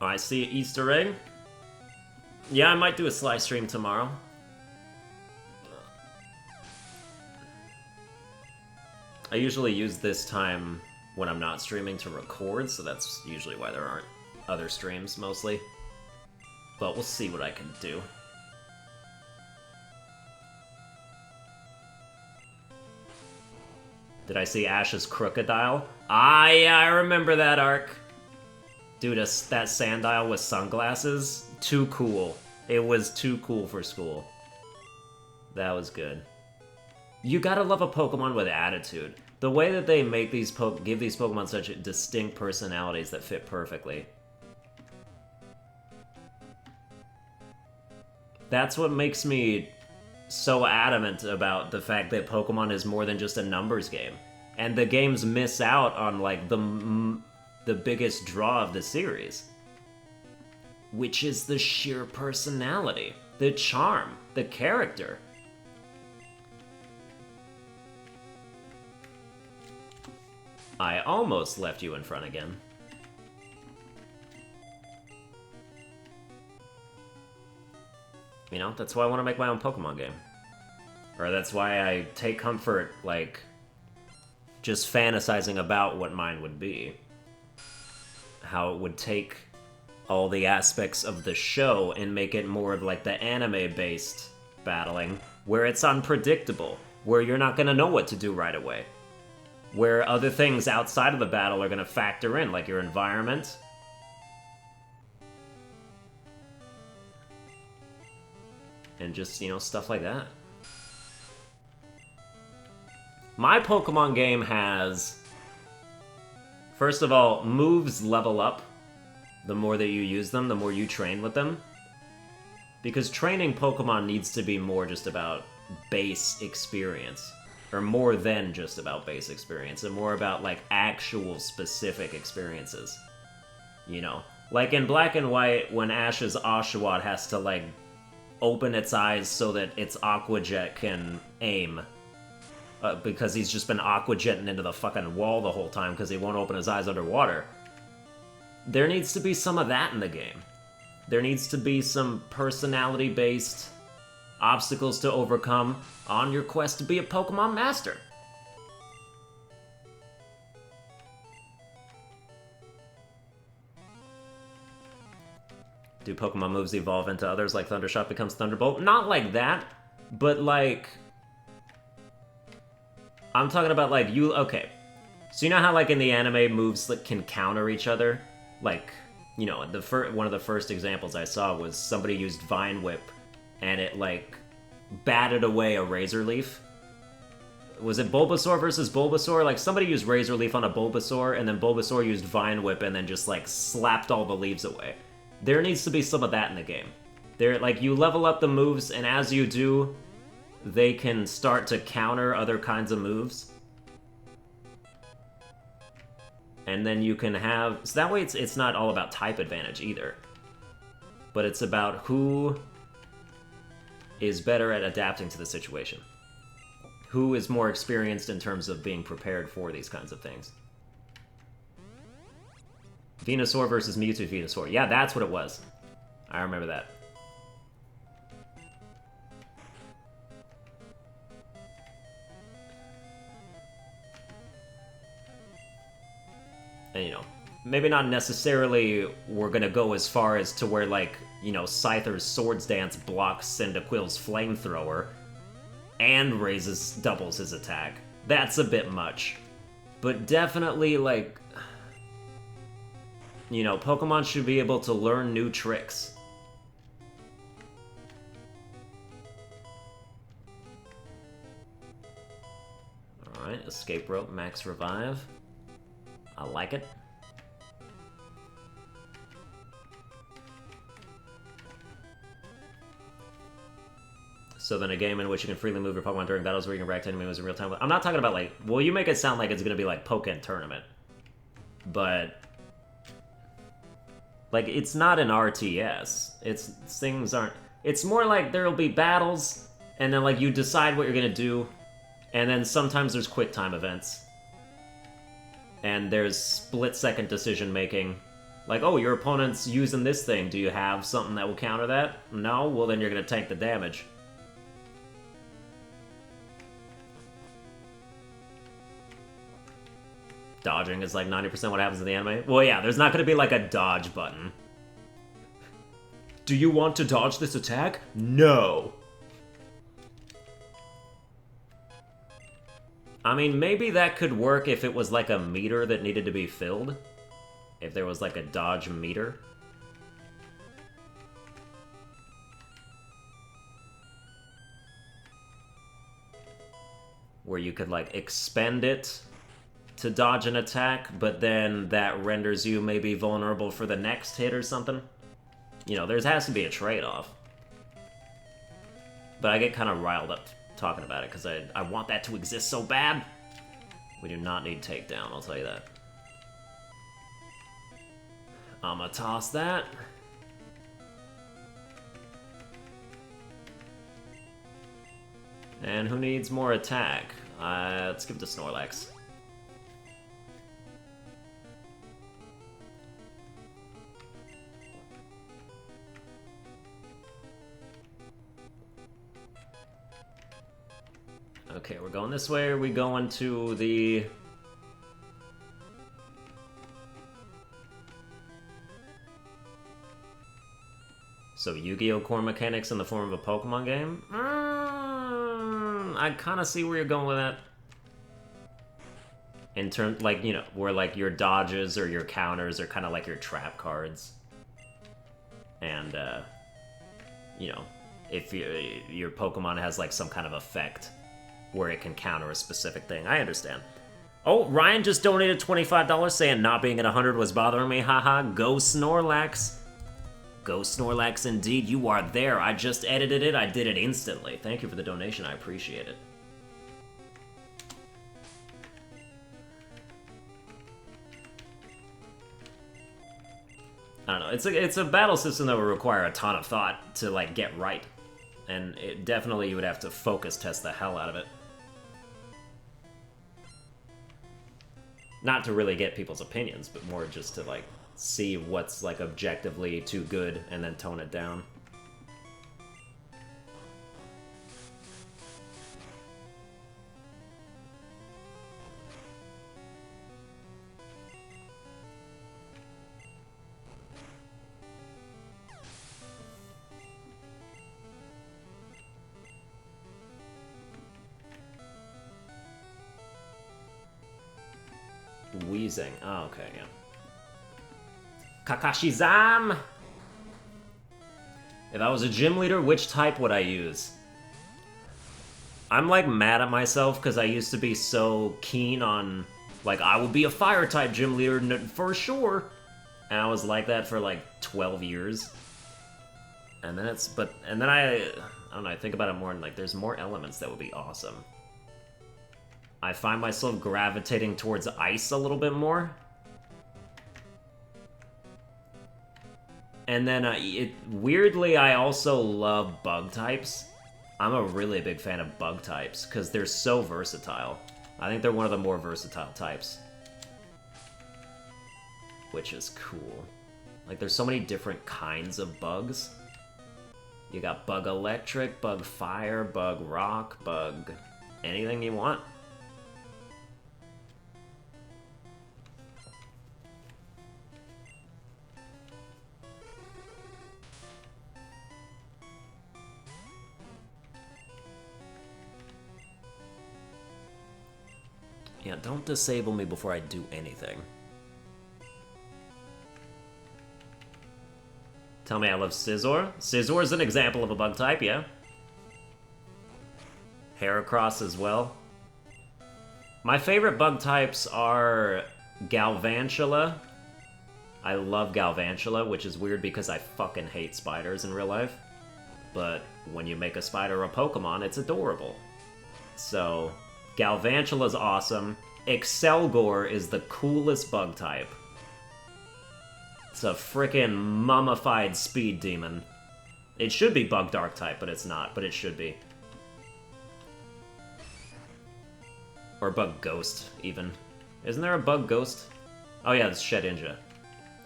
Oh, I see an Easter egg. Yeah, I might do a Sly stream tomorrow. I usually use this time when I'm not streaming to record, so that's usually why there aren't other streams, mostly. But we'll see what I can do. Did I see Ash's Crocodile? Ah, yeah, I remember that arc. Dude, that Sandile with sunglasses, too cool. It was too cool for school. That was good. You gotta love a Pokemon with attitude. The way that they make these give these Pokemon such distinct personalities that fit perfectly. That's what makes me so adamant about the fact that Pokemon is more than just a numbers game. And the games miss out on, like, the biggest draw of the series. Which is the sheer personality, the charm, the character. I almost left you in front again. You know, that's why I want to make my own Pokemon game. Or that's why I take comfort, like, just fantasizing about what mine would be. How it would take all the aspects of the show and make it more of, like, the anime-based battling, where it's unpredictable, where you're not gonna know what to do right away. Where other things outside of the battle are going to factor in, like your environment. And just, you know, stuff like that. My Pokemon game has... first of all, moves level up. The more that you use them, the more you train with them. Because training Pokemon needs to be more just about base experience. Or more than just about base experience, and more about, like, actual specific experiences. You know? Like in Black and White, when Ash's Oshawott has to, like, open its eyes so that its Aqua Jet can aim. Because he's just been Aqua Jetting into the fucking wall the whole time because he won't open his eyes underwater. There needs to be some of that in the game. There needs to be some personality-based obstacles to overcome on your quest to be a Pokemon Master. Do Pokemon moves evolve into others like Thundershock becomes Thunderbolt? Not like that, but like... I'm talking about like you... okay. So you know how, like, in the anime, moves like, can counter each other? Like, you know, one of the first examples I saw was somebody used Vine Whip, and it, like, batted away a Razor Leaf. Was it Bulbasaur versus Bulbasaur? Like, somebody used Razor Leaf on a Bulbasaur, and then Bulbasaur used Vine Whip, and then just, like, slapped all the leaves away. There needs to be some of that in the game. There, like, you level up the moves, and as you do, they can start to counter other kinds of moves. And then you can have... So that way it's not all about type advantage either. But it's about who is better at adapting to the situation. Who is more experienced in terms of being prepared for these kinds of things. Venusaur versus Mewtwo Venusaur. Yeah, that's what it was. I remember that. And, you know, maybe not necessarily we're gonna go as far as to where, like, you know, Scyther's Swords Dance blocks Cyndaquil's Flamethrower and doubles his attack. That's a bit much. But definitely, like, you know, Pokemon should be able to learn new tricks. Alright, Escape Rope, Max Revive. I like it. So then a game in which you can freely move your Pokemon during battles where you can react to enemy moves in real time. I'm not talking about, like... Well, you make it sound like it's going to be like Pokken Tournament. But... like, it's not an RTS. Things aren't... It's more like there'll be battles, and then, like, you decide what you're going to do, and then sometimes there's quick time events. And there's split-second decision-making. Like, oh, your opponent's using this thing. Do you have something that will counter that? No? Well, then you're going to tank the damage. Dodging is like 90% what happens in the anime. Well, yeah, there's not going to be like a dodge button. Do you want to dodge this attack? No. I mean, maybe that could work if it was like a meter that needed to be filled. If there was like a dodge meter. Where you could like expend it to dodge an attack, but then that renders you maybe vulnerable for the next hit or something. You know, there has to be a trade-off. But I get kind of riled up talking about it, because I want that to exist so bad. We do not need takedown, I'll tell you that. I'ma toss that. And who needs more attack? Let's give it to Snorlax. Okay, we're going this way, or are we going to the... So Yu-Gi-Oh! Core mechanics in the form of a Pokemon game? I kind of see where you're going with that. In terms, like, you know, where, like, your dodges or your counters are kind of like your trap cards. And, you know, if your Pokemon has, like, some kind of effect where it can counter a specific thing. I understand. Oh, Ryan just donated $25 saying not being at 100 was bothering me. Haha, go Snorlax. Go Snorlax indeed, you are there. I just edited it, I did it instantly. Thank you for the donation, I appreciate it. I don't know, it's a battle system that would require a ton of thought to, like, get right. And it definitely you would have to focus test the hell out of it. Not to really get people's opinions, but more just to, like, see what's, like, objectively too good and then tone it down. wheezing. Oh, okay, yeah. Kakashi-zam! If I was a gym leader, which type would I use? I'm, like, mad at myself because I used to be so keen on, like, I will be a fire-type gym leader for sure. And I was like that for, like, 12 years. And then I don't know, I think about it more and, like, there's more elements that would be awesome. I find myself gravitating towards ice a little bit more. And then, weirdly, I also love bug types. I'm a really big fan of bug types, because they're so versatile. I think they're one of the more versatile types. Which is cool. Like, there's so many different kinds of bugs. You got bug electric, bug fire, bug rock, bug anything you want. Yeah, don't disable me before I do anything. Tell me I love Scizor. Scizor is an example of a bug type, yeah. Heracross as well. My favorite bug types are Galvantula. I love Galvantula, which is weird because I fucking hate spiders in real life. But when you make a spider a Pokemon, it's adorable. So, Galvantula's awesome. Excelgor is the coolest bug type. It's a frickin' mummified speed demon. It should be bug dark type, but it's not, but it should be. Or bug ghost, even. Isn't there a bug ghost? Oh yeah, it's Shedinja.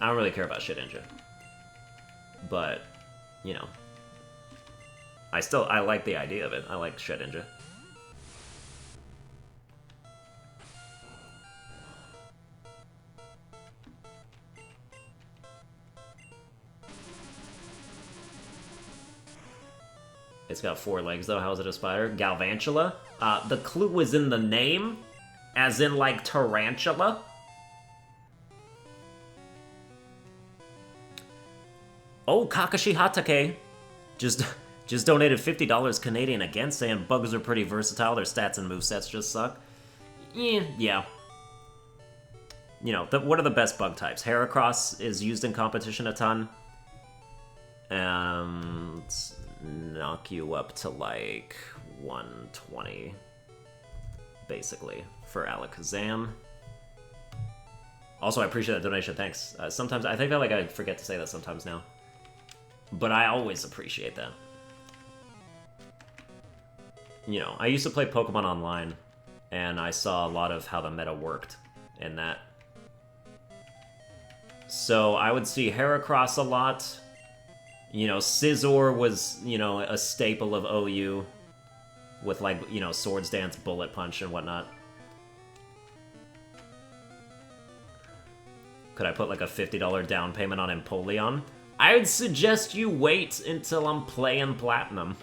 I don't really care about Shedinja. But, you know. I like the idea of it. I like Shedinja. It's got 4 legs, though. How is it a spider? Galvantula? The clue is in the name, as in, like, tarantula. Oh, Kakashi Hatake just donated $50 Canadian again, saying bugs are pretty versatile. Their stats and movesets just suck. Yeah. You know, what are the best bug types? Heracross is used in competition a ton. Let's knock you up to, like, 120, basically, for Alakazam. Also, I appreciate that donation, thanks. Sometimes, I think that, like, I forget to say that sometimes now. But I always appreciate that. You know, I used to play Pokemon Online, and I saw a lot of how the meta worked in that. So I would see Heracross a lot. You know, Scizor was, you know, a staple of OU with, like, you know, Swords Dance, Bullet Punch, and whatnot. Could I put, like, a $50 down payment on Empoleon? I would suggest you wait until I'm playing Platinum.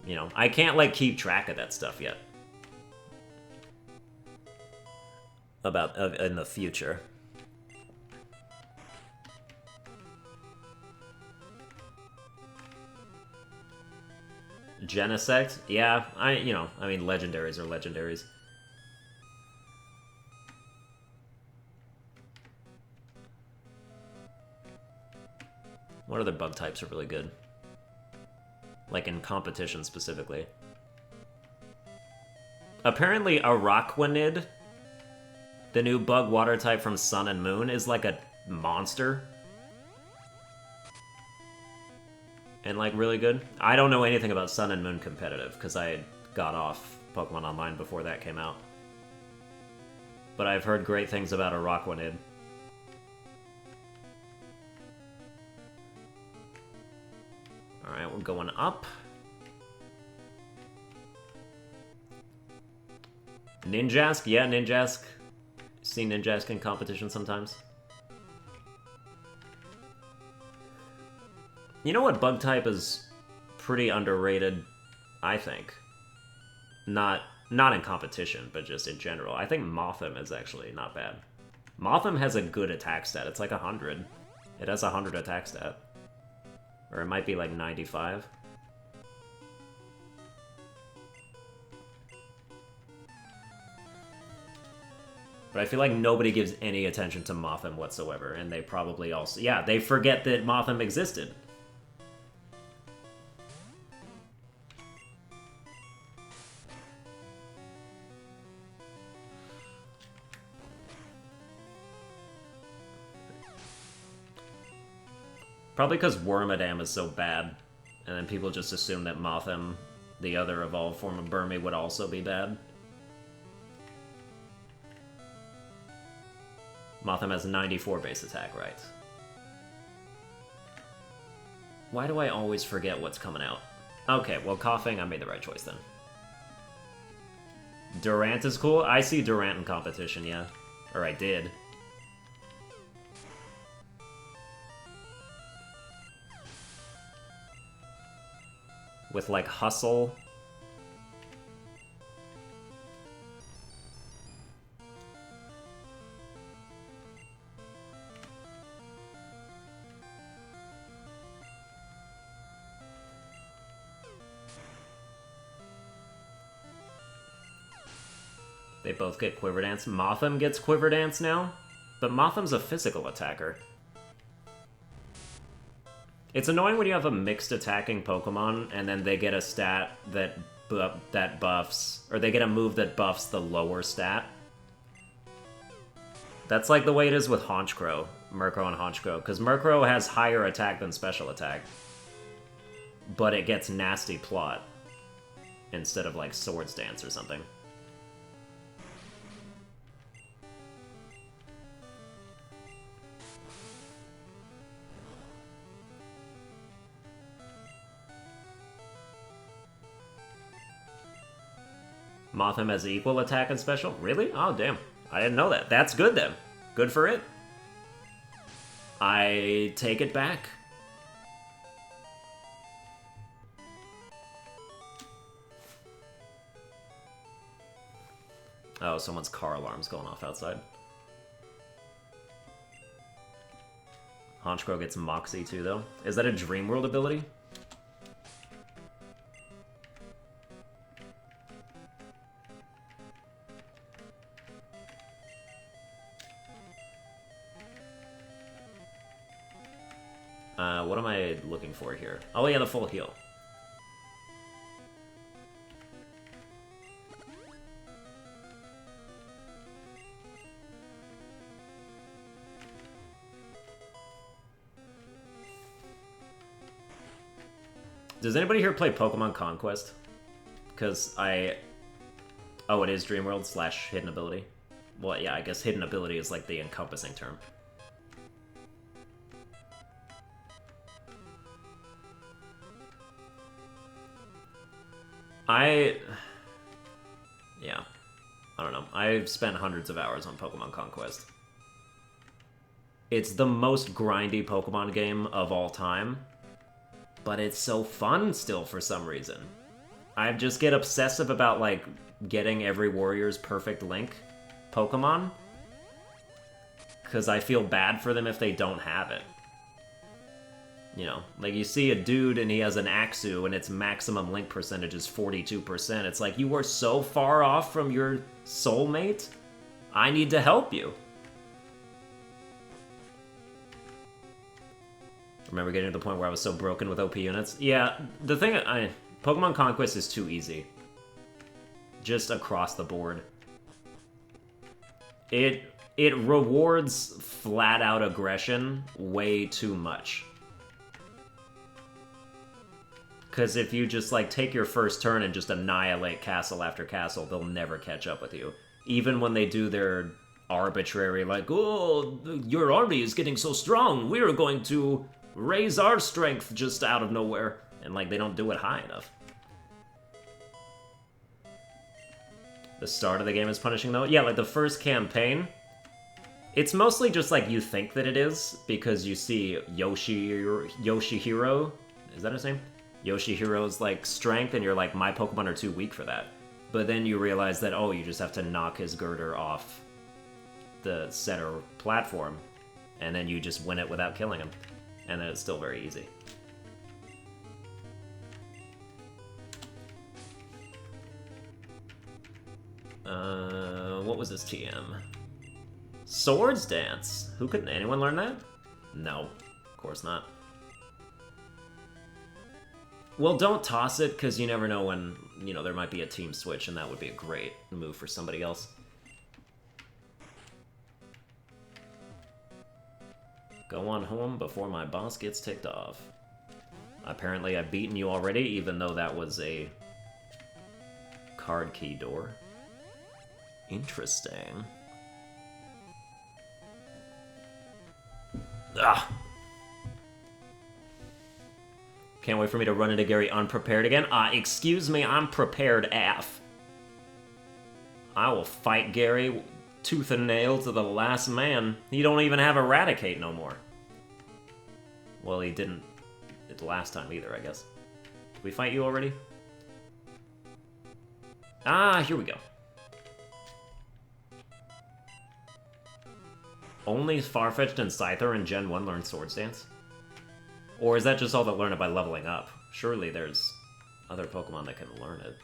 You know, I can't, like, keep track of that stuff yet. About, in the future. Genesect? Yeah, you know, I mean, legendaries are legendaries. What other bug types are really good? Like in competition specifically. Apparently Araquanid, the new bug water type from Sun and Moon, is like a monster. And, like, really good. I don't know anything about Sun and Moon competitive, because I got off Pokemon Online before that came out. But I've heard great things about Araquanid. Alright, we're going up. Ninjask? Yeah, Ninjask. Seen Ninjask in competition sometimes. You know what bug type is pretty underrated, I think? Not Not in competition, but just in general. I think Mothim is actually not bad. Mothim has a good attack stat. It's like 100. It has 100 attack stat. Or it might be like 95. But I feel like nobody gives any attention to Mothim whatsoever, and they probably also... Yeah, they forget that Mothim existed. Probably because Wormadam is so bad, and then people just assume that Mothim, the other evolved form of Burmy, would also be bad. Mothim has 94 base attack, right? Why do I always forget what's coming out? Okay, well, Coughing, I made the right choice then. Durant is cool? I see Durant in competition, yeah. Or I did. With, like, Hustle. They both get Quiver Dance. Mothim gets Quiver Dance now, but Mothim's a physical attacker. It's annoying when you have a mixed attacking Pokemon, and then they get a stat that buffs, or they get a move that buffs the lower stat. That's like the way it is with Honchkrow, Murkrow and Honchkrow, because Murkrow has higher attack than special attack, but it gets Nasty Plot instead of like Swords Dance or something. Mothim has equal attack and special? Really? Oh, damn. I didn't know that. That's good, then. Good for it. I take it back. Oh, someone's car alarm's going off outside. Honchkrow gets Moxie, too, though. Is that a Dream World ability? What am I looking for here? Oh yeah, the full heal. Does anybody here play Pokemon Conquest? Because Oh, it is Dreamworld / Hidden Ability. Well, yeah, I guess Hidden Ability is like the encompassing term. Yeah. I don't know. I've spent hundreds of hours on Pokemon Conquest. It's the most grindy Pokemon game of all time, but it's so fun still for some reason. I just get obsessive about, like, getting every warrior's perfect link Pokemon, because I feel bad for them if they don't have it. You know, like you see a dude and he has an Axew and its maximum link percentage is 42%. It's like, you are so far off from your soulmate. I need to help you. Remember getting to the point where I was so broken with OP units? Yeah, the thing, Pokemon Conquest is too easy. Just across the board. It rewards flat-out aggression way too much. Because if you just, like, take your first turn and just annihilate castle after castle, they'll never catch up with you. Even when they do their arbitrary, like, oh, your army is getting so strong, we're going to raise our strength just out of nowhere. And, like, they don't do it high enough. The start of the game is punishing, though? Yeah, like, the first campaign, it's mostly just, like, you think that it is, because you see Yoshihiro, is that his name? Yoshihiro's, like, strength, and you're like, my Pokemon are too weak for that. But then you realize that, oh, you just have to knock his girder off the center platform, and then you just win it without killing him. And then it's still very easy. What was this TM? Swords Dance. Who could anyone learn that? No, of course not. Well, don't toss it, because you never know when, you know, there might be a team switch, and that would be a great move for somebody else. Go on home before my boss gets ticked off. Apparently I've beaten you already, even though that was a card key door. Interesting. Ugh. Can't wait for me to run into Gary unprepared again. Excuse me, I'm prepared AF. I will fight Gary tooth and nail to the last man. He don't even have Eradicate no more. Well, he didn't the last time either, I guess. Did we fight you already? Here we go. Only Farfetch'd and Scyther in Gen 1 learn Swords Dance? Or is that just all that learn it by leveling up? Surely there's other Pokemon that can learn it.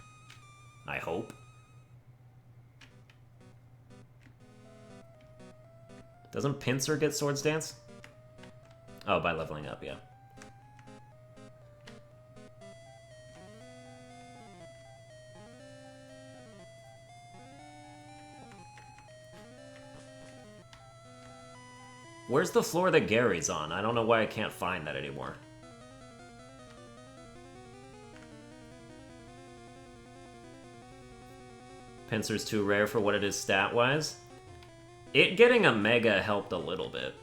I hope. Doesn't Pinsir get Swords Dance? Oh, by leveling up, yeah. Where's the floor that Gary's on? I don't know why I can't find that anymore. Pinsir's too rare for what it is stat-wise. It getting a Mega helped a little bit.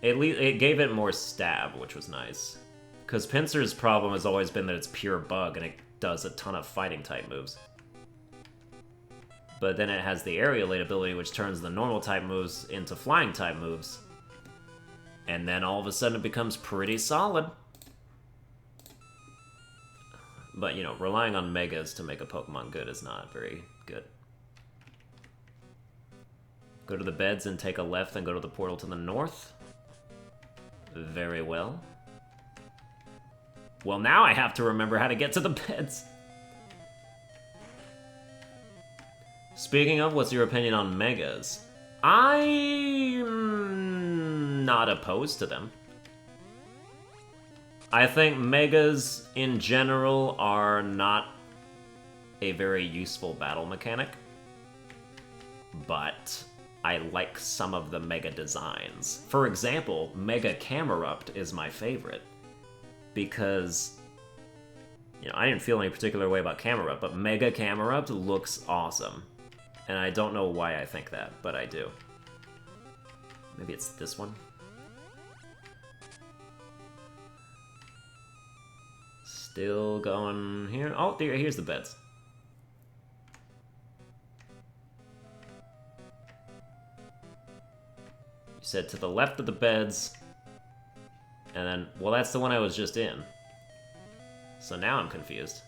It gave it more stab, which was nice. Because Pinsir's problem has always been that it's pure bug, and it does a ton of fighting-type moves. But then it has the Aerialate ability, which turns the normal-type moves into flying-type moves. And then all of a sudden it becomes pretty solid. But, you know, relying on Megas to make a Pokemon good is not very good. Go to the beds and take a left and go to the portal to the north. Very well. Well, now I have to remember how to get to the beds. Speaking of, what's your opinion on Megas? I'm not opposed to them. I think Megas, in general, are not a very useful battle mechanic. But I like some of the Mega designs. For example, Mega Camerupt is my favorite. Because, you know, I didn't feel any particular way about Camerupt, but Mega Camerupt looks awesome. And I don't know why I think that, but I do. Maybe it's this one? Still going here. Oh, here's the beds. You said to the left of the beds. And then, well, that's the one I was just in. So now I'm confused.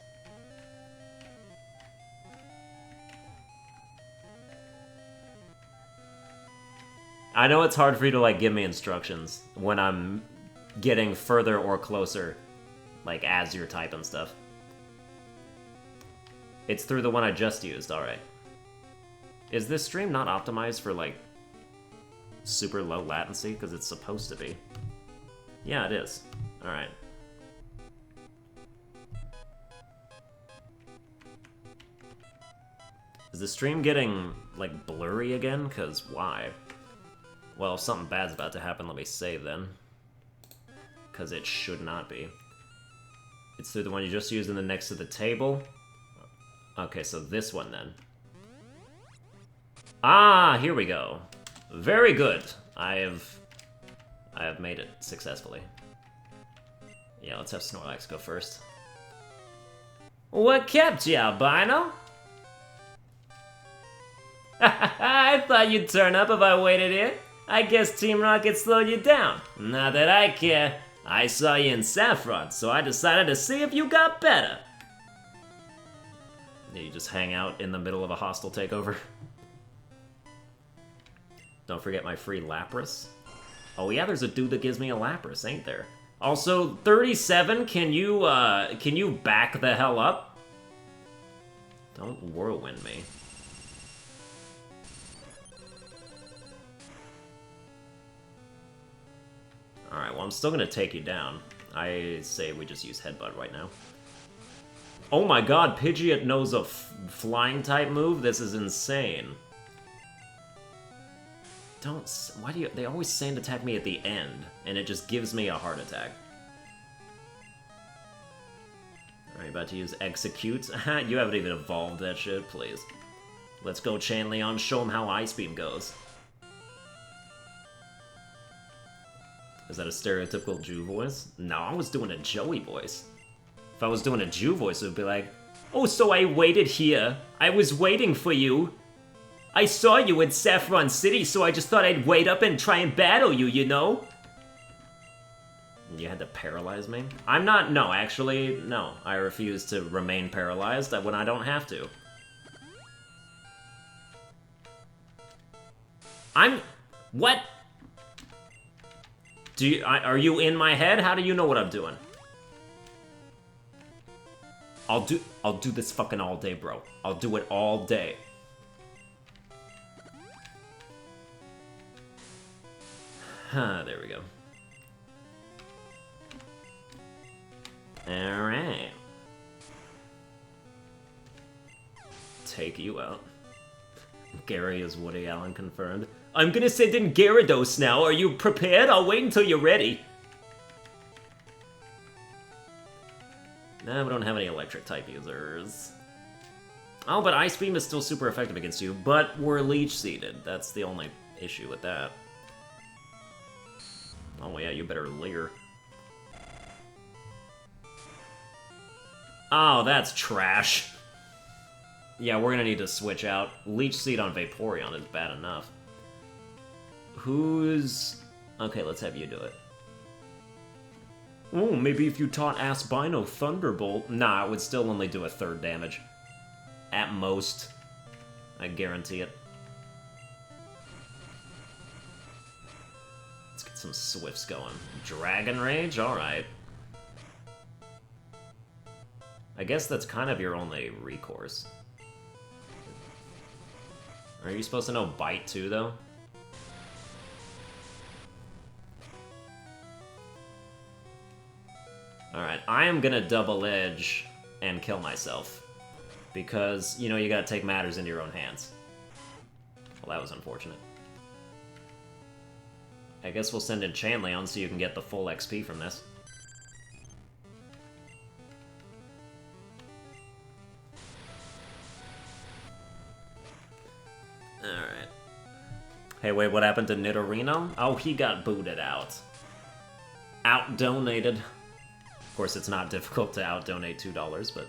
I know it's hard for you to, like, give me instructions when I'm getting further or closer, like, as your type and stuff. It's through the one I just used, alright. Is this stream not optimized for, like, super low latency? Because it's supposed to be. Yeah, it is. Alright. Is the stream getting, like, blurry again? Because why? Well, if something bad's about to happen, let me save then. Because it should not be. It's through the one you just used and then next to the table. Okay, so this one then. Ah, here we go. Very good. I have made it successfully. Yeah, let's have Snorlax go first. What kept you, Albino? I thought you'd turn up if I waited here. I guess Team Rocket slowed you down. Not that I care. I saw you in Saffron, so I decided to see if you got better. You just hang out in the middle of a hostile takeover. Don't forget my free Lapras. Oh yeah, there's a dude that gives me a Lapras, ain't there? Also, 37, can you back the hell up? Don't whirlwind me. Alright, well I'm still gonna take you down. I say we just use Headbutt right now. Oh my god, Pidgeot knows a flying type move? This is insane. Why do they always sand attack me at the end, and it just gives me a heart attack. Alright, about to use Execute. You haven't even evolved that shit, please. Let's go Chanleon, show him how Ice Beam goes. Is that a stereotypical Jew voice? No, I was doing a Joey voice. If I was doing a Jew voice, it would be like, oh, so I waited here. I was waiting for you. I saw you in Saffron City, so I just thought I'd wait up and try and battle you, you know? You had to paralyze me? I'm not, no, actually, no. I refuse to remain paralyzed when I don't have to. What? Are you in my head? How do you know what I'm doing? I'll do this fucking all day, bro. I'll do it all day. There we go. Alright. Take you out. Gary is Woody Allen confirmed. I'm gonna send in Gyarados now. Are you prepared? I'll wait until you're ready. Nah, we don't have any electric type users. Oh, but Ice Beam is still super effective against you, but we're leech seeded. That's the only issue with that. Oh yeah, you better leer. Oh, that's trash. Yeah, we're gonna need to switch out. Leech Seed on Vaporeon is bad enough. Who's... Okay, let's have you do it. Oh, maybe if you taught Aspino Thunderbolt... Nah, it would still only do a third damage. At most. I guarantee it. Let's get some Swifts going. Dragon Rage? Alright. I guess that's kind of your only recourse. Are you supposed to know Bite too, though? Alright, I am gonna double edge and kill myself. Because, you know, you gotta take matters into your own hands. Well, that was unfortunate. I guess we'll send in Chanleon so you can get the full XP from this. Alright. Hey, wait, what happened to Nidorino? Oh, he got booted out. Out-donated. Of course, it's not difficult to out-donate $2, but...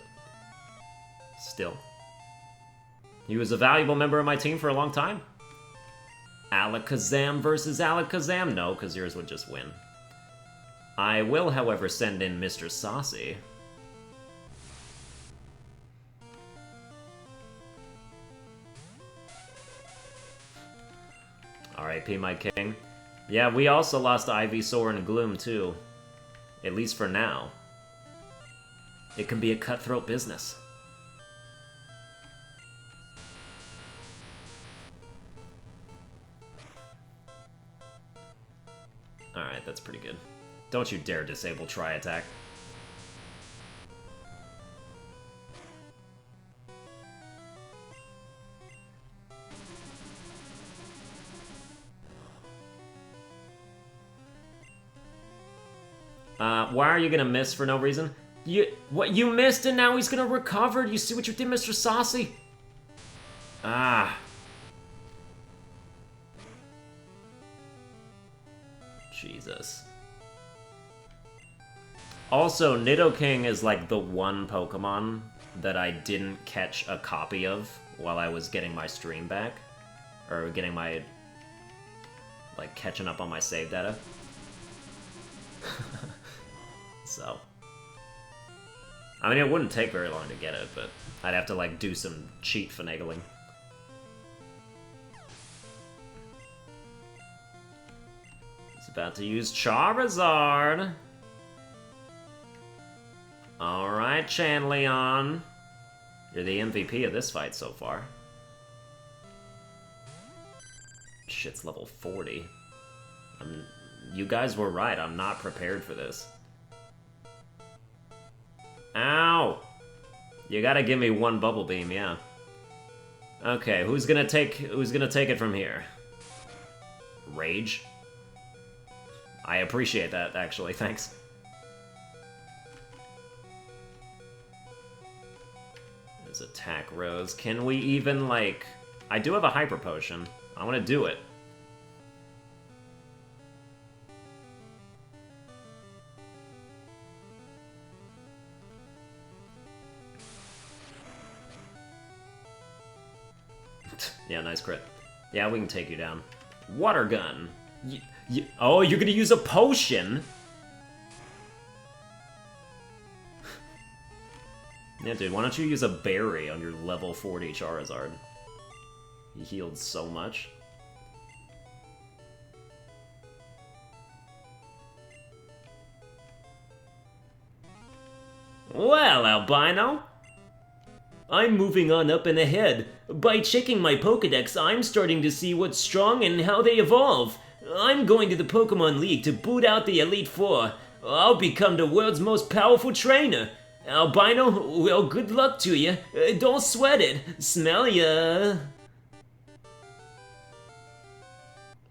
still. He was a valuable member of my team for a long time. Alakazam versus Alakazam? No, because yours would just win. I will, however, send in Mr. Saucy. R.I.P. my king. Yeah, we also lost Ivysaur and Gloom, too. At least for now. It can be a cutthroat business. Alright, that's pretty good. Don't you dare disable Tri-Attack. Why are you gonna miss for no reason? You missed and now he's gonna recover? Do you see what you did, Mr. Saucy? Ah. Jesus. Also, Nidoking is like the one Pokemon that I didn't catch a copy of while I was getting my stream back. Or getting my... like, catching up on my save data. So... I mean, it wouldn't take very long to get it, but I'd have to, like, do some cheat finagling. He's about to use Charizard. Alright, Chanleon. You're the MVP of this fight so far. Shit's level 40. You guys were right, I'm not prepared for this. Ow! You gotta give me one Bubble Beam, yeah. Okay, who's gonna take it from here? Rage? I appreciate that, actually, thanks. There's Attack Rose. Can we even, like... I do have a Hyper Potion. I wanna do it. Yeah, nice crit. Yeah, we can take you down. Water Gun! Oh, you're gonna use a potion? Yeah, dude, why don't you use a berry on your level 40 Charizard? He healed so much. Well, Albino! I'm moving on up and ahead. By checking my Pokedex, I'm starting to see what's strong and how they evolve. I'm going to the Pokemon League to boot out the Elite Four. I'll become the world's most powerful trainer. Albino, well, good luck to you. Don't sweat it. Smell ya.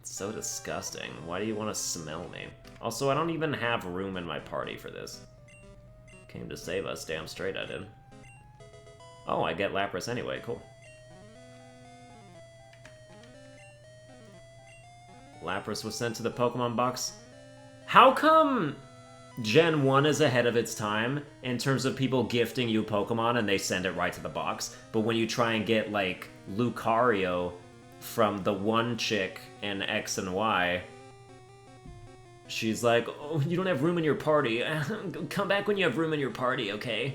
It's so disgusting. Why do you want to smell me? Also, I don't even have room in my party for this. Came to save us, damn straight I did. Oh, I get Lapras anyway, cool. Lapras was sent to the Pokemon box. How come Gen 1 is ahead of its time in terms of people gifting you Pokemon and they send it right to the box, but when you try and get, like, Lucario from the one chick in X and Y, she's like, oh, you don't have room in your party. Come back when you have room in your party, okay?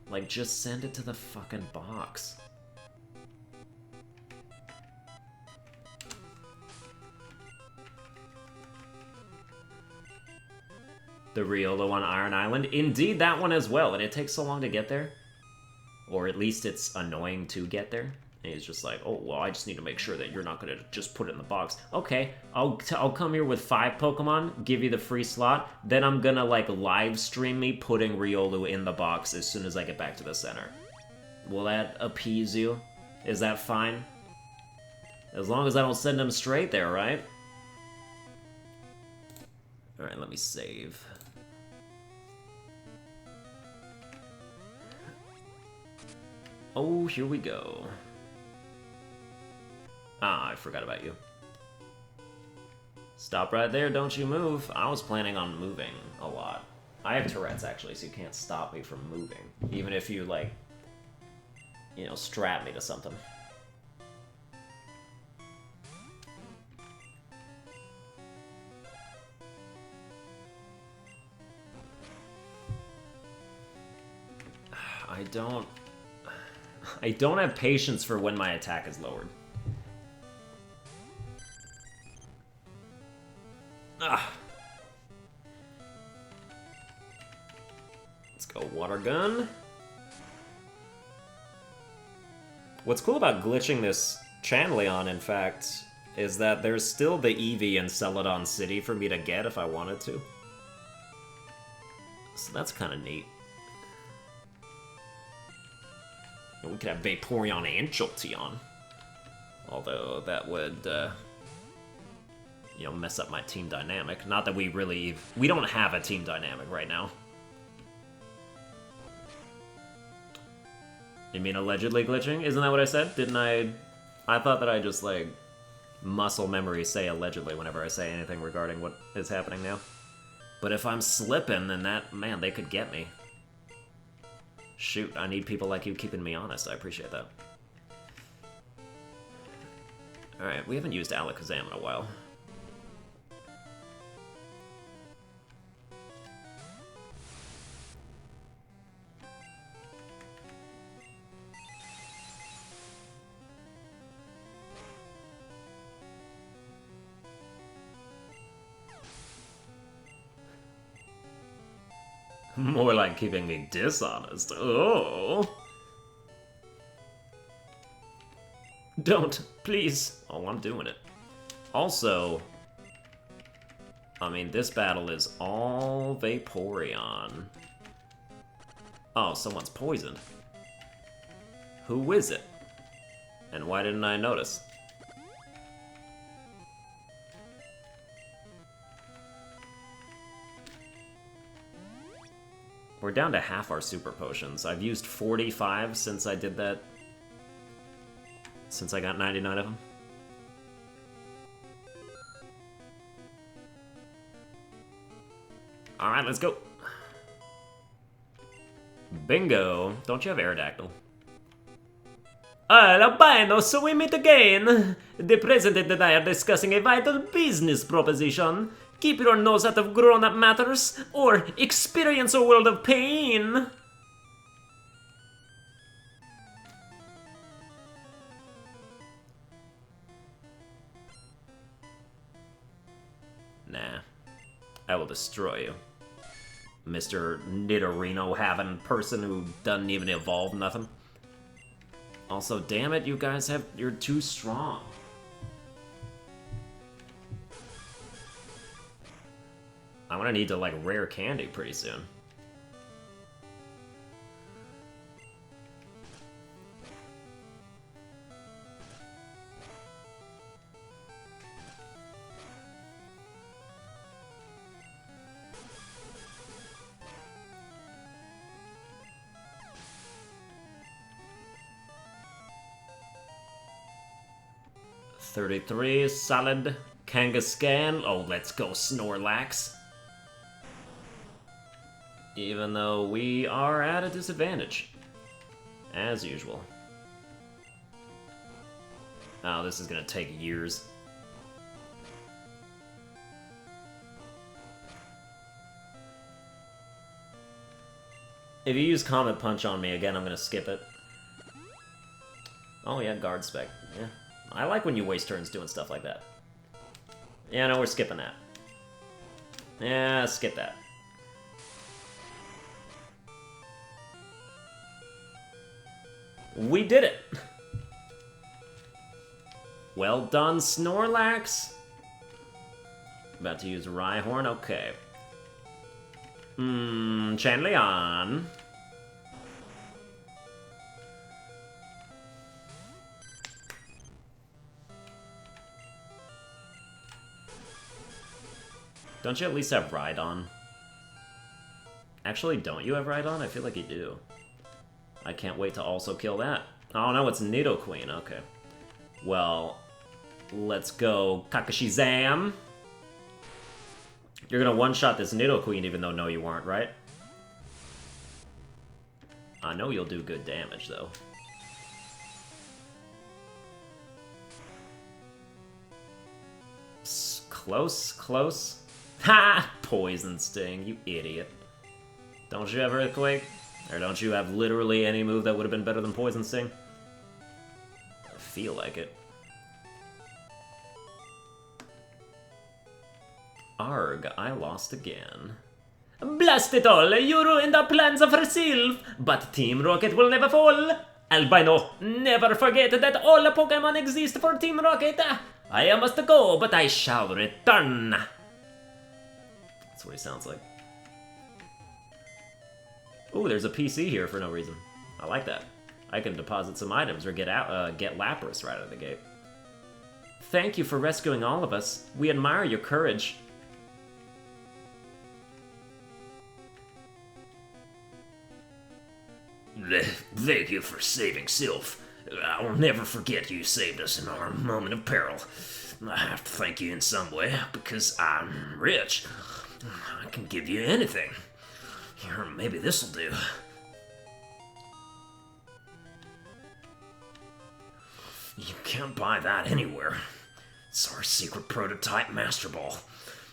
Like, just send it to the fucking box. The Riolo on Iron Island? Indeed, that one as well, and it takes so long to get there. Or at least it's annoying to get there. And he's just like, oh, well, I just need to make sure that you're not gonna just put it in the box. Okay, I'll come here with 5 Pokemon, give you the free slot, then I'm gonna, like, live stream me putting Riolu in the box as soon as I get back to the center. Will that appease you? Is that fine? As long as I don't send him straight there, right? Alright, let me save. Oh, here we go. Ah, I forgot about you. Stop right there, don't you move. I was planning on moving a lot. I have Tourette's, actually, so you can't stop me from moving. Even if you, like, you know, strap me to something. I don't have patience for when my attack is lowered. Ah. Let's go Water Gun. What's cool about glitching this Chanleon, in fact, is that there's still the Eevee in Celadon City for me to get if I wanted to. So that's kind of neat. We could have Vaporeon and Jolteon. Although that would, you know, mess up my team dynamic. Not that we don't have a team dynamic right now. You mean allegedly glitching? Isn't that what I said? Didn't I thought that I just, like, muscle memory say allegedly whenever I say anything regarding what is happening now. But if I'm slipping, then that, man, they could get me. Shoot, I need people like you keeping me honest. I appreciate that. Alright, we haven't used Alakazam in a while. More like keeping me dishonest. Oh. Don't, please. Oh, I'm doing it. Also, I mean, this battle is all Vaporeon. Oh, someone's poisoned. Who is it? And why didn't I notice? We're down to half our super potions. I've used 45 since I did that. Since I got 99 of them. Alright, let's go. Bingo. Don't you have Aerodactyl? Albino, so we meet again. The president and I are discussing a vital business proposition. Keep your nose out of grown-up matters, or experience a world of pain. Nah. I will destroy you. Mr. Nidorino having person who doesn't even evolve nothing. Also, damn it, you guys you're too strong. I'm gonna need to, like, rare candy pretty soon. $33, solid. Kangaskhan. Oh, let's go, Snorlax. Even though we are at a disadvantage. As usual. Oh, this is gonna take years. If you use Comet Punch on me again, I'm gonna skip it. Oh yeah, Guard Spec. Yeah. I like when you waste turns doing stuff like that. Yeah, no, we're skipping that. Yeah, skip that. We did it! Well done, Snorlax! About to use Rhyhorn, okay. Chanleon. Don't you at least have Rhydon? Actually, don't you have Rhydon? I feel like you do. I can't wait to also kill that. Oh no, it's Nidoqueen, okay. Well, let's go Kakashizam. You're gonna one-shot this Nidoqueen even though no you weren't, right? I know you'll do good damage, though. Close, close. Ha! Poison Sting, you idiot. Don't you have Earthquake? Or don't you have literally any move that would have been better than Poison Sting? I feel like it. Arg, I lost again. Blast it all! You ruined the plans for Silph! But Team Rocket will never fall! Albino, never forget that all Pokemon exist for Team Rocket! I must go, but I shall return! That's what he sounds like. Ooh, there's a PC here for no reason. I like that. I can deposit some items or get Lapras right out of the gate. Thank you for rescuing all of us. We admire your courage. Thank you for saving Silph. I'll never forget you saved us in our moment of peril. I have to thank you in some way, because I'm rich. I can give you anything. Here, maybe this'll do. You can't buy that anywhere. It's our secret prototype Master Ball.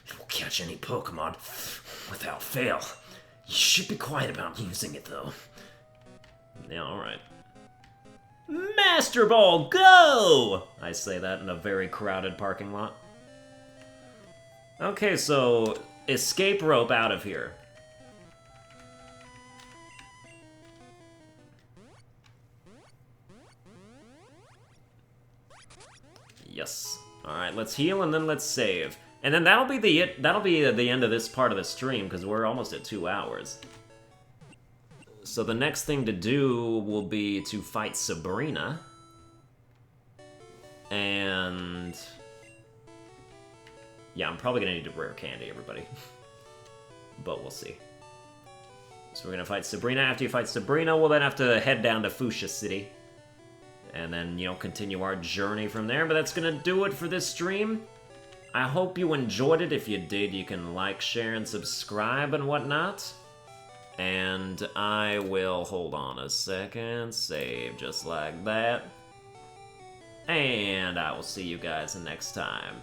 It will catch any Pokemon without fail. You should be quiet about using it, though. Yeah, alright. Master Ball, go! I say that in a very crowded parking lot. Okay, so escape rope out of here. Yes. Alright, let's heal and then let's save. And then that'll be the end of this part of the stream, because we're almost at 2 hours. So the next thing to do will be to fight Sabrina. And... yeah, I'm probably gonna need a rare candy, everybody. But we'll see. So we're gonna fight Sabrina. After you fight Sabrina, we'll then have to head down to Fuchsia City. And then, you know, continue our journey from there. But that's gonna do it for this stream. I hope you enjoyed it. If you did, you can like, share, and subscribe and whatnot. And I will, hold on a second, save just like that. And I will see you guys next time.